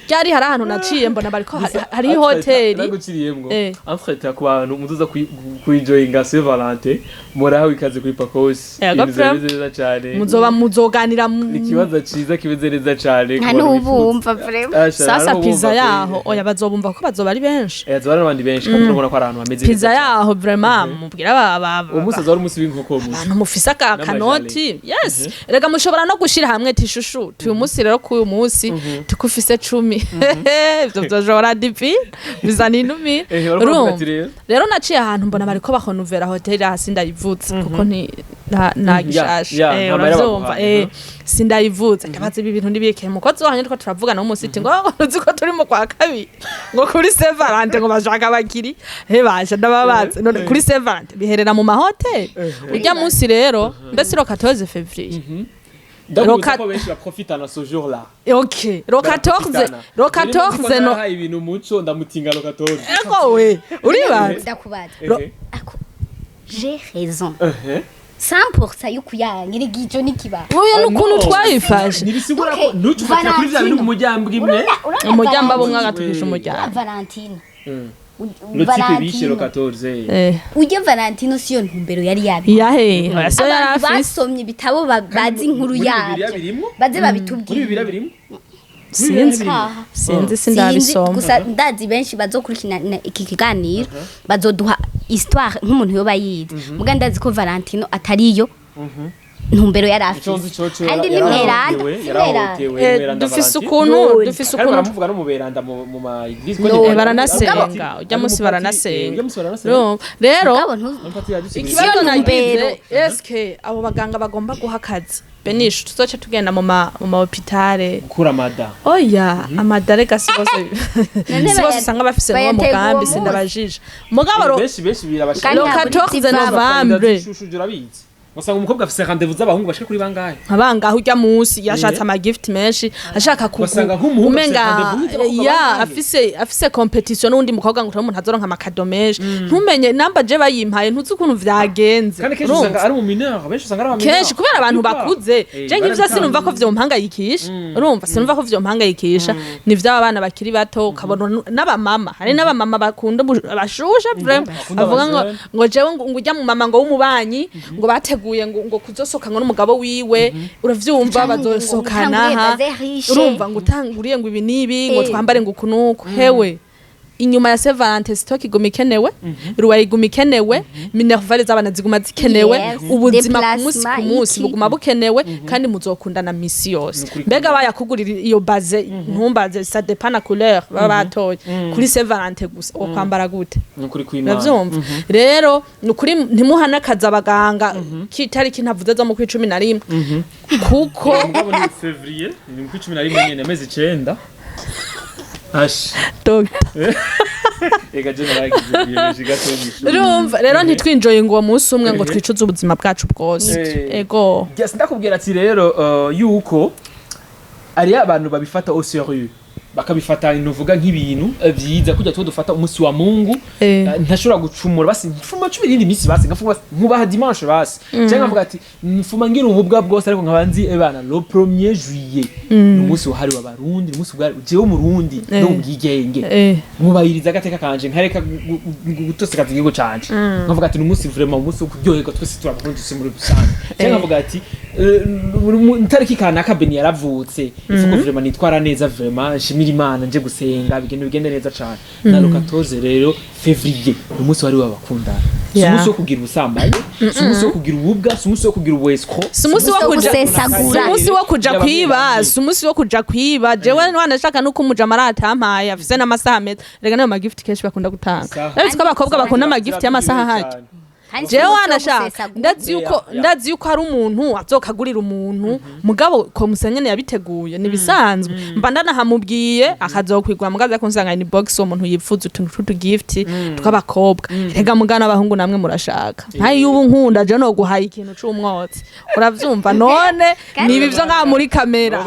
byari hari ahantu naciye mbona bariko hari hoteli naguciriyemwo enfrete ku bantu muzuza kuenjoyinga Saint Valentin moraho ikaze kuri Pakos neza cyane muzoganira ikibazo ciza kimeze neza cyane nta n'ubumva vraiment sasa pizza yaho oya bazobumva ko bazoba ari benshi bazoba ari abandi benshi kandi urabona ko ari ahantu hameze pizza yaho vraiment mubwira umusaza wari umusi w'inkoko mu abantu mufise akanoti yes rega mushobora no gushira hamwe tishushu tuyu musi rero ku uyu musi ufise 10 ivyo vyojora dipi bizana inumi rero naciye ahantu mbona bariko bakonuvera hoteli hasi ndayivutse kuko nagishashe urazumva sindayivutse ndabaza ibi bintu ndibike mukozi wanye twako turavugana no musiti ngo uzi ko turi mu kwa kabiri ngo kuri Saint Valentin ngo bashaka bakiri basha ndababaza none kuri Saint Valentin biherera mu mahoteli ujya munsi rero mbese ro 14 février donc ko benshi baprofita na ce jour là ok ro 14 no ibintu muco ndamutinga ro 14 eko we uribaza ndakubaza j'ai raison 100% yukuyangira igijo nikiba uyo nukuntu twayifashe nibisigura ko nutufata kuri vya bintu mu mujyambwe imwe umujyamba bo mwagatukisha umujyamba Valentine le type biche ro 14 uje Valentino siyo ntumbero yari yabi yahe so yarafise basomye ibitabo bazi inkuru yabyo baze babitubwira bibira birimo sinzi sindabisoma gusa ndazi benshi bazokurikina iki kiganiro bazoduha histoire nk'umuntu yoba yize muga ndazi ko Valentino atariyo ntumbero yarafise kandi ni mweranda dufise ukuntu baramuvuga no muberanda mu ma eglise ko baranasenga ujya munsi baranasenga rero ikibazo nagize eske abo baganga bagomba guha akazi Benichou tuzoce tugenda mu ma hopitale kura mada oya amadare gasibose sibose usanga bafise no mugambi sindabajije mugabo benshi birabashaka 14 Novembre Wasanga umukobwa afise rendez-vous z'abahungu bashika kuri bangahe abangaho ujya munsi yashatse ama gift menshi ashaka umenga afise competition n'undi mukobwa ngo umuntu azoronka amakado menshi ntumenye namba je bayimpaye ntuzi ukuntu vyagenze kandi kenshi usanga ari mu mineur benshi usanga ari abamina kenshi kubera abantu bakuze je nk'ivyo sinumva ko vyo mpangayikisha urumva sinumva ko vyo mpangayikisha ni vy'abana bakiri bato ukabona n'abamama hari n'abamama bakunda bashusha vraiment avuga ngo jewe ngo ujya mu mama ngo w'umubanyi ngo bate ngo kuzosoka ngo n'umugabo wiwe uravyumva bazosokana urumva ngo utanguriye ngo ibi nibi ngo twambare ngo kunuko hewe inyuma ya Saint Valentin stock iguma ikenewe ruwaye iguma ikenewe minervale z'abana ziguma zikenewe ubuzima ku munsi ku munsi buguma bukenewe kandi muzokundana misi yose mbega bayakugurira iyo base ntumbaze ça dépend la couleur baba batoye kuri Saint Valentin gusa okwambara gute nukuri kw'Imana uravyumva rero nukuri ntimuhana kaza abaganga kitariki ntavuze zo mu 11 kuko mugabo ni février ni mu 11 nyene amezi 9 Ash. Doctor. Ega je naragize biology gatonyi. Urumva rero ntitwinjoye ngo uwo munsi umwe ngo twicuze ubuzima bwacu bwose. Ego. Yes ndakubwira ati rero yuko ari abantu babifata au sérieux. Bakabifata inovuga nk'ibintu byiza kujya two dufata umunsi wa Mungu ntashobora gucumura basi mfuma 10 misi basi ngafuma nkubaha dimanche basi cyangwa mvuga ati mfuma ngira ububwa bwose ariko nkabanzi ebana le 1er juillet umunsi wahari w'abarundi umunsi bwa jewe umurundi no ubwigenge mubayiriza gateka kanje nkareka gutoseka zigigo canje nkavuga ati umunsi vraiment umunsi kuryoherwa twese turabarundi se muri rusange cyangwa mvuga ati ntariki kanaka Beni yaravutse ifuko vraiment nitwara neza vraiment Imana nje gusenga bigende neza cyane na le 14 rero février umunsi wari wabakundana umunsi wo kugira ubusambanyi umunsi wo kugira ububwa umunsi wo kugira ubwesco umunsi wo kujasagura umunsi wo kuja kwiba umunsi wo kuja kwiba jewe wanashaka nuko umuja maratampaye afise n'amasaha meza rega nayo magift kenshi bakunda gutanga rero twabakobwa bakunda magift y'amasaha haki jewe wanashaka ndazi yuko hari umuntu azokagurira umuntu mugabo ko musenyene yabiteguye nibisanzwe mba ndanahamubwiye akazokwigwa mugaza kunsanga ni box wo muntu yipfuza utuntu gift twabakobwa rega mugana abahungu namwe murashaka ntayi yubu nkunda je no guhaye ikintu c'umwotsi uravyumva none nibi byo nka muri kamera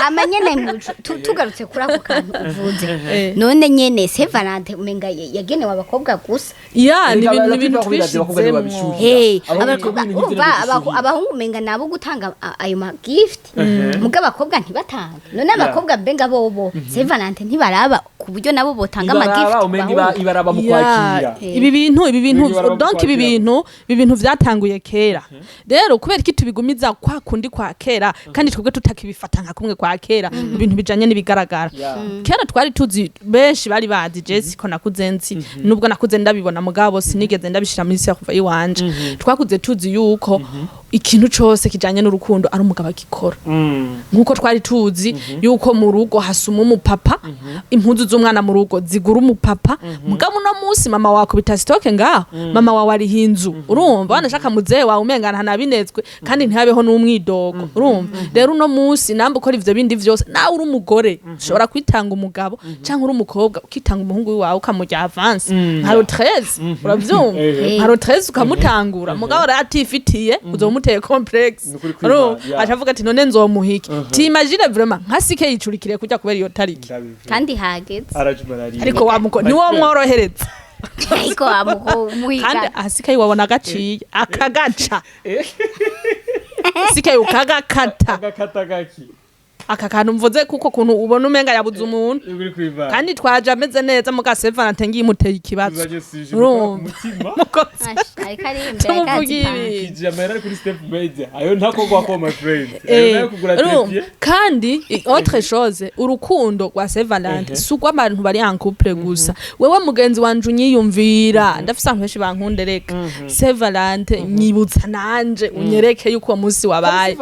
amanyene tugarutse kuri ako kantu uvuze none nyene Saint Valentin umenga yagenewe abakobwa gusa ya ni ibintu abahungu menga nabo gutanga ayo ma gift mugabo abakobwa ntibatanga none abakobwa benga bobo Saint Valentin ntibaraba ku buryo nabo botanga ama gift ibaraba mu kwakira ibi bintu donc ibi bintu vyatanguye kera rero kubera iki tubigumiza kwa kundi kwa kera kandi twebwe tutakibifata nka kumwe kwa kera mu bintu bijanye n'ibigaragara kera twari tuzi benshi bari bazi Jessica nakuzenzi nubwo nakuze ndabibona mugabo sinigeze ndabishira muri kuva iwanje twakuze tuzi yuko ikintu cyose kijanye n'urukundo ari umugabo akikora nkuko twari tuzi yuko mu rugo hasuma umupapa impuzu z'umwana mu rugo zigura umupapa mugabo no munsi mama wako bitastoke ngaho mama wawe ari hinzu urumva wanashaka muzehe wawe umengana ntabinezwe kandi ntihabeho n'umwidogo urumva rero no munsi namba ukora ivyo bindi vyose nawe uri umugore ushobora kwitanga umugabo cyangwa uri umukobwa ukitanga umuhungu wawe ukamujya avance haro 13 uravyumva haro 13 ukamutangura mugabo ratifitiye uzomuteye complex achavuga ati none nzomuhiki ti imagine vraiment nkasike yicurikire kujya kubera iyo tariki kandi hageze ariko wamuko ni wo mworohereza ariko wamuko muhika kandi asike wabona gaciye akagaca sike ukagakata gaki aka kantu mvuze kuko kuntu ubona umenga yabuze umuntu kandi twaje ameze neza muga Saint Valentin ngiye muteye ikibazo umutima ariko ari imbere kijamera kuri step media ayo ntako gwako my friend ayo kugura tepie kandi autre chose urukundo rwa Saint Valentin suko abantu bari en couple gusa wewe mugenzi wanje unyiyumvira ndafisa abantu benshi bankundereka Saint Valentin nyibutsa nanje unyereke yuko umunsi wabaye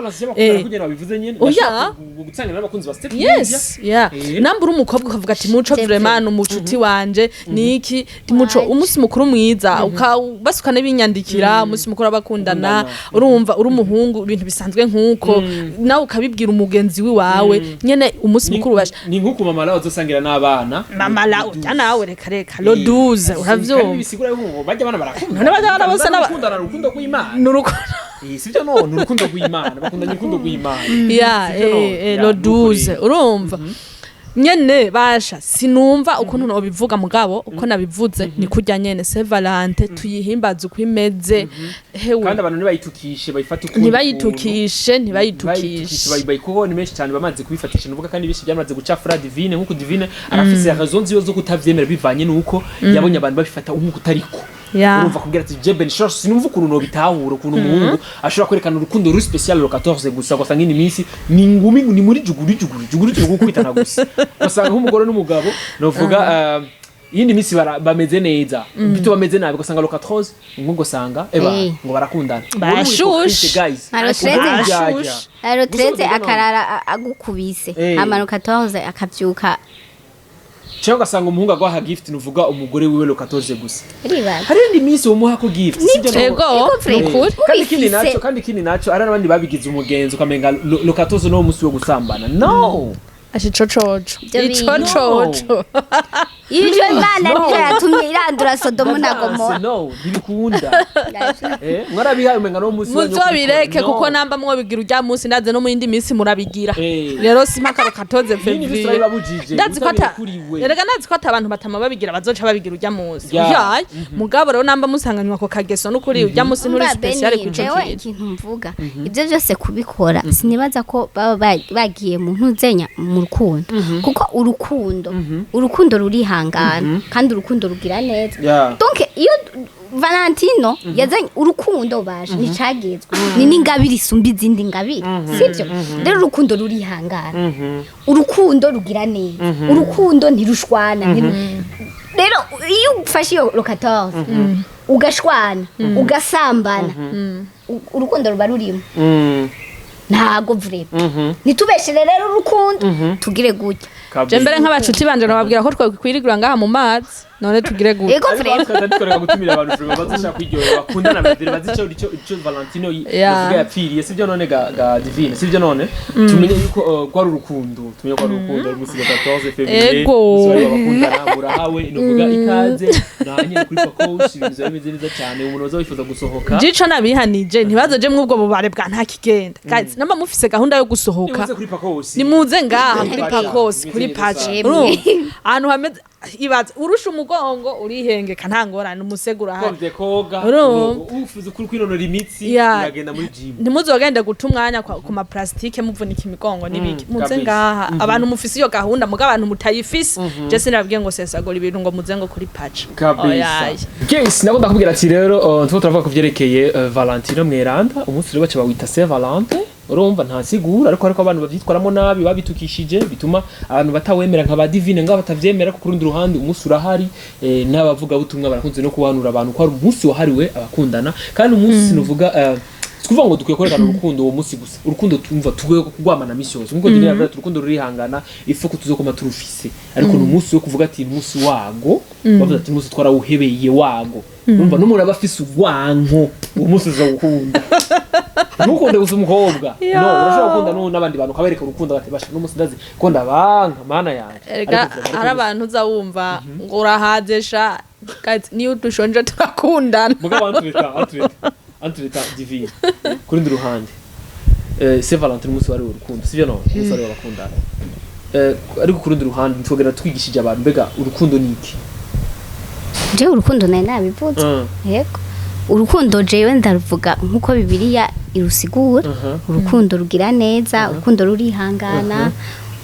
gutsanya n'abakunzi ba step media nambura umukobwa ukavuga ati muco vraiment umucuti wanje niki timuco umunsi mukuru mwiza ukabasukane binyandikira umunsi mukuru abakundana urumva uri umuhungu ibintu bisanzwe nkuko nawe ukabibwira umugenzi wiwawe nyene umunsi mukuru basha ni nkuko mama la uzosangira n'abana mama la utanawe reka lo 12 uravyumva bisigura yuko bajya abana barakunda none bajya abana bose n'abakundana urukundo rw'Imana n'urukundo sivyo no urukundo rw'Imana bakundanye urukundo rw'Imana lo 12 urumva nyene basha sinumva ukuntu no bivuga mugabo uko nabivuze ni kurya nyene Saint Valentin tuyihimbaza uko imeze hewe kandi abantu nibayitukishe bayifata uko nibayitukishe bayikuho ni menshi cyane bamaze kubifatisha nuvuga kandi bishi byamaze gucafura divine nkuko divine arafise raison ziyo zo kutavyemera bivanye nuko yabonye abantu babifata nkuko utariko urumva kubwira ati je Benichou sinumva ukuntu no bitahura ukuntu umuhungu ashobora kwerekana urukundo ruri special le 14 gusa gusanga ni minsi ni ngumi ni muri juguru gukubitana gusa basanga nk'umugore n'umugabo novuga iyindi minsi bameze neza bito bameze nabi ugasanga lo 14 ngo sanga ngo barakundana bashushe aro 13 akarara agukubise hama lo 14 akavyuka cyangwa ugasanga umuhungu agwaha gift nuvuga umugore wiwe lo 14 gusa ribaza hari indi minsi umuha ko gift kandi kindi naco ari n'abandi babigize umugenzo ukamenga lo 14 no musi wo gusambana no icococo Iyo Imana niyo yatumye irandura Sodomu na Gomora. No, ntibikunda. Mwarabihaye umenga no musi wanyu. Muzobireke kuko namba mwo bigira urya musi ndaze no mu yindi minsi murabigira. Rero simpaka ro 14 February. Ndazi ko ata abantu batama babigira bazoca babigira urya musi. Yaye mugabo rero namba musanganywa ko kageso no kuri urya musi nturi special kwicokira. Ikintu mvuga. Ibyo byose kubikora sinibaza ko baba bagiye mu ntuzenya mu rukundo. Kuko urukundo ruri hangana kandi urukundo rugira neza. Donc iyo Valentino yazanye urukundo baje nicagezwe ni n'ingabiri isumba izindi ngabiri sivyo rero urukundo ruri hangana urukundo rugira neza urukundo ntirushwana rero iyo ufashe iyo lo 14 ugashwana ugasambana urukundo ruba rurimo ntago vrebe nitubeshere rero urukundo tugire gutya je mbere nk'abacuti banje nababwira ko twakwirigura ngaha mu mazi none tugire gutya ego vrebe twakorera gutumira abantu vrebe bazashaka kwiryohera bakundana badire bazico ico Valentino yavuga yapfiriye sivyo none ga divine sivyo none tumenye yuko kwa urukundo tumenye kwa urukundo musi 14 February bakundana murahawe inovuga ikaze nanye kuri pakos ibintu bimeze neza cyane umuntu wazoyifuza gusohoka jico nabihanije ntibazoje mwubwo bubare bwa nta kigenda guys namba mufise gahunda yo gusohoka nimuze ngaha kuri pakos kuri paje ahantu hameze ibaza urusha umugongo urihengeka ntangorane umusegura hari koga ufuze kuri kwinonora imitsi uragenda muri gym ntimuzogende guta umwanya ku ma plastique muvunika imigongo nibiki muze ngaha abantu mufise iyo gahunda muga abantu mutayifise je sinabwiye ngo sesagora ibintu ngo muze ngo kuri patch guys nako ndakubwira ati rero tuba turavuga ku vyerekeye Valentino mweranda umunsi rero baca bawita Saint Valentin urumva nta sigura ariko abantu bavyitwaramo nabi babitukishije bituma abantu batawemera nka ba divine ngaba batavyemera ko kurundi ruhande umunsi urahari n'abavuga butumwa barakunze no kubanura abantu ko ari umunsi wahariwe abakundana kandi umunsi nuvuga kuvuga ngo dukwiye kwerekana urukundo uwo munsi gusa urukundo tumva tugoye kugwamana misyozo ngo divine yavuga urukundo rurihangana ifu ko tuzokoma turufise ariko n'umunsi wo kuvuga ati umunsi wago bavuga ati umunsi twarawuhebeye wago urumva n'umuntu aba afise urwanko uwo munsi uzawukunda nukunde gusa umukobwa no urashobora gukunda n'abandi bantu kabereka urukundo batebasha n'umunsi ndazi ko ndabanka mana yanjye ari abantu uzawumva ngo urahazesha niyo dushonje turakundana mugabo antureta divine kuri ndi ruhande Saint Valentin umunsi wari urukundo sivyo no umunsi wari abakundana ariko kuri ndi ruhande ntwogera twigishije abantu mbega urukundo niki je urukundo naye nabivuze yego urukundo jewe ndaruvuga nkuko Bibiliya irusigura urukundo rugira neza urukundo rurihangana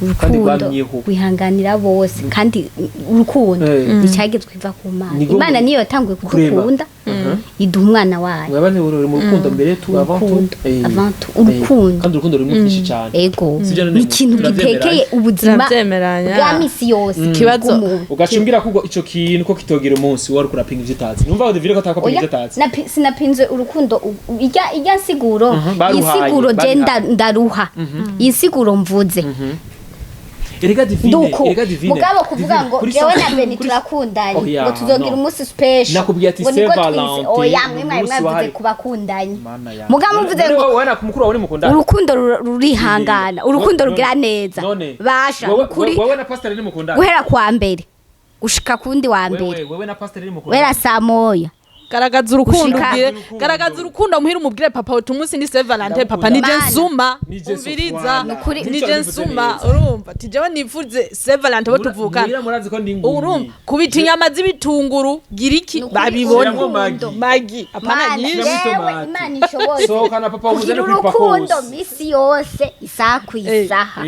urukundo wihanganira bose kandi urukundo bicagezwe iva ku Mana Imana niyo yatanguye kudukunda iduha umwana wayo mwabane uri mu rukundo mbere tu avant urukundo kandi urukundo rumufishe cyane ego ni ikintu gitekeye ubuzima bwa misi yose kibazo ugacimbira kugo ico kintu ko kitogera umunsi wari kurapinga ivyitatsi numva ngo divire ko atakopinga ivyitatsi sinapinze urukundo ijya nsiguro isiguro je ndaruha isiguro mvuze erega divine mugabo kuvuga ngo jewe na Beni turakundanye ngo tuzogira umunsi special nakubwiye ati Saint Valentin oya mwavuze kubakundanye mugabo mvuze ngo wana kumukuru wawe mukundana urukundo rurihangana urukundo rugira neza basha kuri wewe na pastor ni mukundana guhera kwa mbere gushika kundi wa mbere wewe na pastor ni mukundana wera saa moya garagaza urukundo ugire garagaza urukundo muhira umubwire papa utumunsi ni Saint Valentin papa nije nsuma umviriza nije nsuma urumva tijewe nivuze Saint Valentin bo tuvukana urumva kubita inyama z'ibitunguru giriki babibona magi apana nyinshi Imana ishoboye sokana papa umuzane kuri pakos urukundo misi yose isakwisaha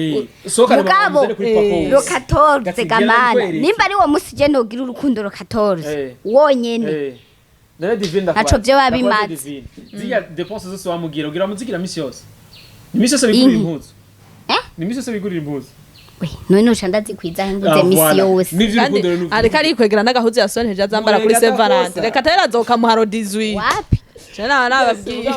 sokana umuzane kuri pakos lo 14 gamana nimba ari wo musi je nogira urukundo lo 14 wonyene Nare divine naco byo babimaze ziya dépenses zose wamugira ugira muzigira misi yose ni misi yose bigurira impuzu ni misi yose bigurira impuzu we none nuca ndazikwiza nguze misi yose n'ivy'urukundo ariko arikwegera n'agahuzu yasonheje azambara kuri Saint Valentin reka atari azokamuharo 18 wapi Jana nababwiye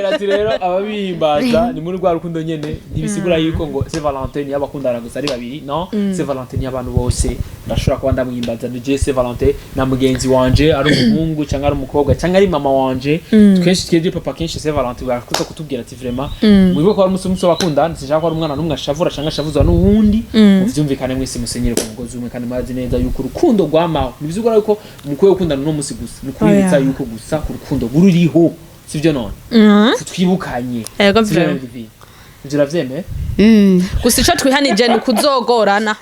ati rero ababihimbaza ni muri rwa rukundo nyene ntibisigura yuko ngo Saint Valentin y'abakundana gusa ari babiri no Saint Valentin y'abantu bose ndashobora kuba ndamwimbaza ni je Saint Valentin na mugenzi wanje ari umuhungu cyangwa ari umukobwa cyangwa ari mama wanje twese twiye papa kenshi Saint Valentin barakuza kutubwira ati vraiment mwibuke ko ari umunsi w'abakundana sinshaka ko ari umwana n'umwe ashavura cyangwa ashavuzwa n'uwundi muvyumvikane mwese musenyere ku mugozi umwe kandi mazi neza yuko urukundo rwamaho nibizugura yuko mukwiye gukundana no musi gusa ni kwibutsa yuko gusa ku rukundo ruriho sivyo none twibukanye ego vyeme gusa ico twihanije ni kuzogorana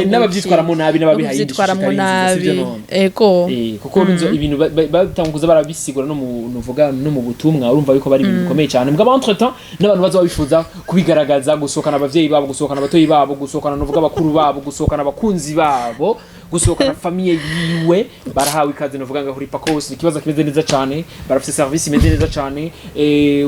n'abavyitwara mu nabi n'abavyitwara mu nabi ego kuko ibintu batanguza barabisigura no muvuga no mu butumwa urumva yuko bari ibintu bikomeye cyane mbwa entre temps n'abantu bazo bifuza kubigaragaza gusohokana abavyeyi babo gusohokana abatoyi babo gusohokana novuga abakuru babo gusohokana abakunzi babo gusohokana famille yiwe barahawe ikaze novuga ngo kuri pakos ikibazo kimeze neza cyane barafite service imeze neza cyane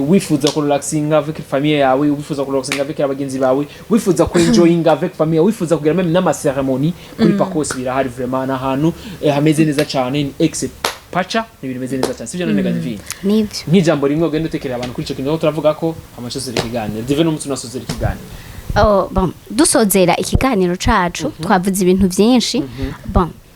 wifuza ko relaxing avec famille yawe wifuza ko relaxing avec abagenzi bawe wifuza ko enjoying avec famille wifuza kugira même n'ama cérémonie kuri pakos birahari vraiment n'ahantu hameze neza cyane ex pacha n'ibintu bimeze neza cyane sivyo none gazivi nibyo nk'ijambo rimwe ugenda utekerera abantu kuri ico kintu turavuga ko amashusho ikiganiro dive n'umuntu unasozera ikiganiro dusozera ikiganiro cacu twavuze ibintu byinshi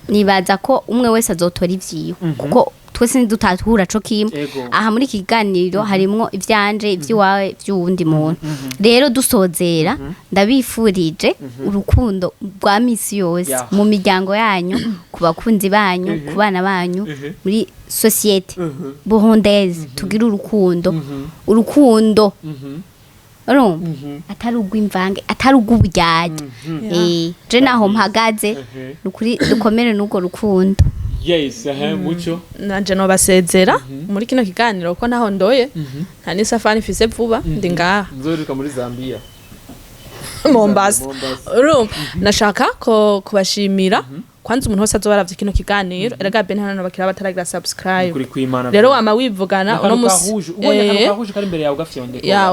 nibaza ko umwe wese azotora ivyiwe kuko twese ntidutahura co kimwe aha muri iki kiganiro harimwo ivyanje ivy'iwawe vy'uwundi muntu rero dusozera ndabifurije urukundo rwa misi yose mu miryango yanyu ku bakunzi banyu ku bana banyu muri societe burundaise tugira urukundo atari ugw'imvange atari ugw'uburyarya je naho mpagaze nukuri dukomere n'ubwo rukundo muco nanje no basezera muri kino kiganiro ko naho ndoye nta n'isafari mfise vuba ndi ngaha nzoruka muri Zambia Mombasa nashaka ko kubashimira kwanza umuntu wese azobaravye kino kiganiro erega Benichou bakira bataragira subscribe rero wama wivugana uno musi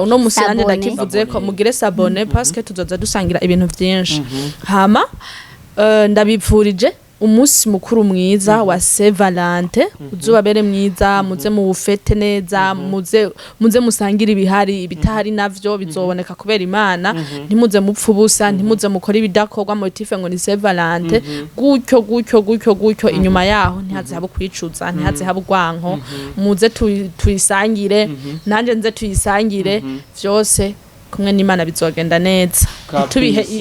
uno musi nanje ndakivuze ko mugire s'abonner parce que tuzoza dusangira ibintu vyinshi hama ndabipfurije umunsi mukuru mwiza wa Saint Valentin uzubabere mwiza muze mu bufete neza muze musangira ibihari ibitahari navyo bizoboneka kubera Imana ntimuze mupfubusa ntimuze mukora ibidakorwa motive ngo ni Saint Valentin gutyo inyuma yaho ntihaze habo kwicuza ntihaze habo gwanko muze tuyisangire nanje nze tuyisangire vyose kumwe n'Imana bizogenda neza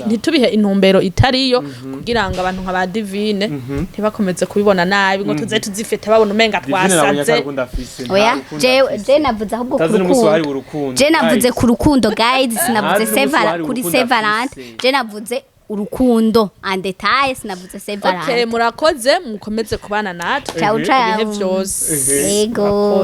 ntitubihe intumbero itariyo kugira ngo abantu nka ba divine ntibakomeze kubibona nabi ngo tuze tuzifete babona umenga twasaze oya je navuze ahubwo ku je navuze ku rukundo guys sinavuze kuri Saint Valentin je navuze urukundo en detail sinavuze Saint Valentin okay murakoze mukomeze kubana natwe ciao ibihe byose ego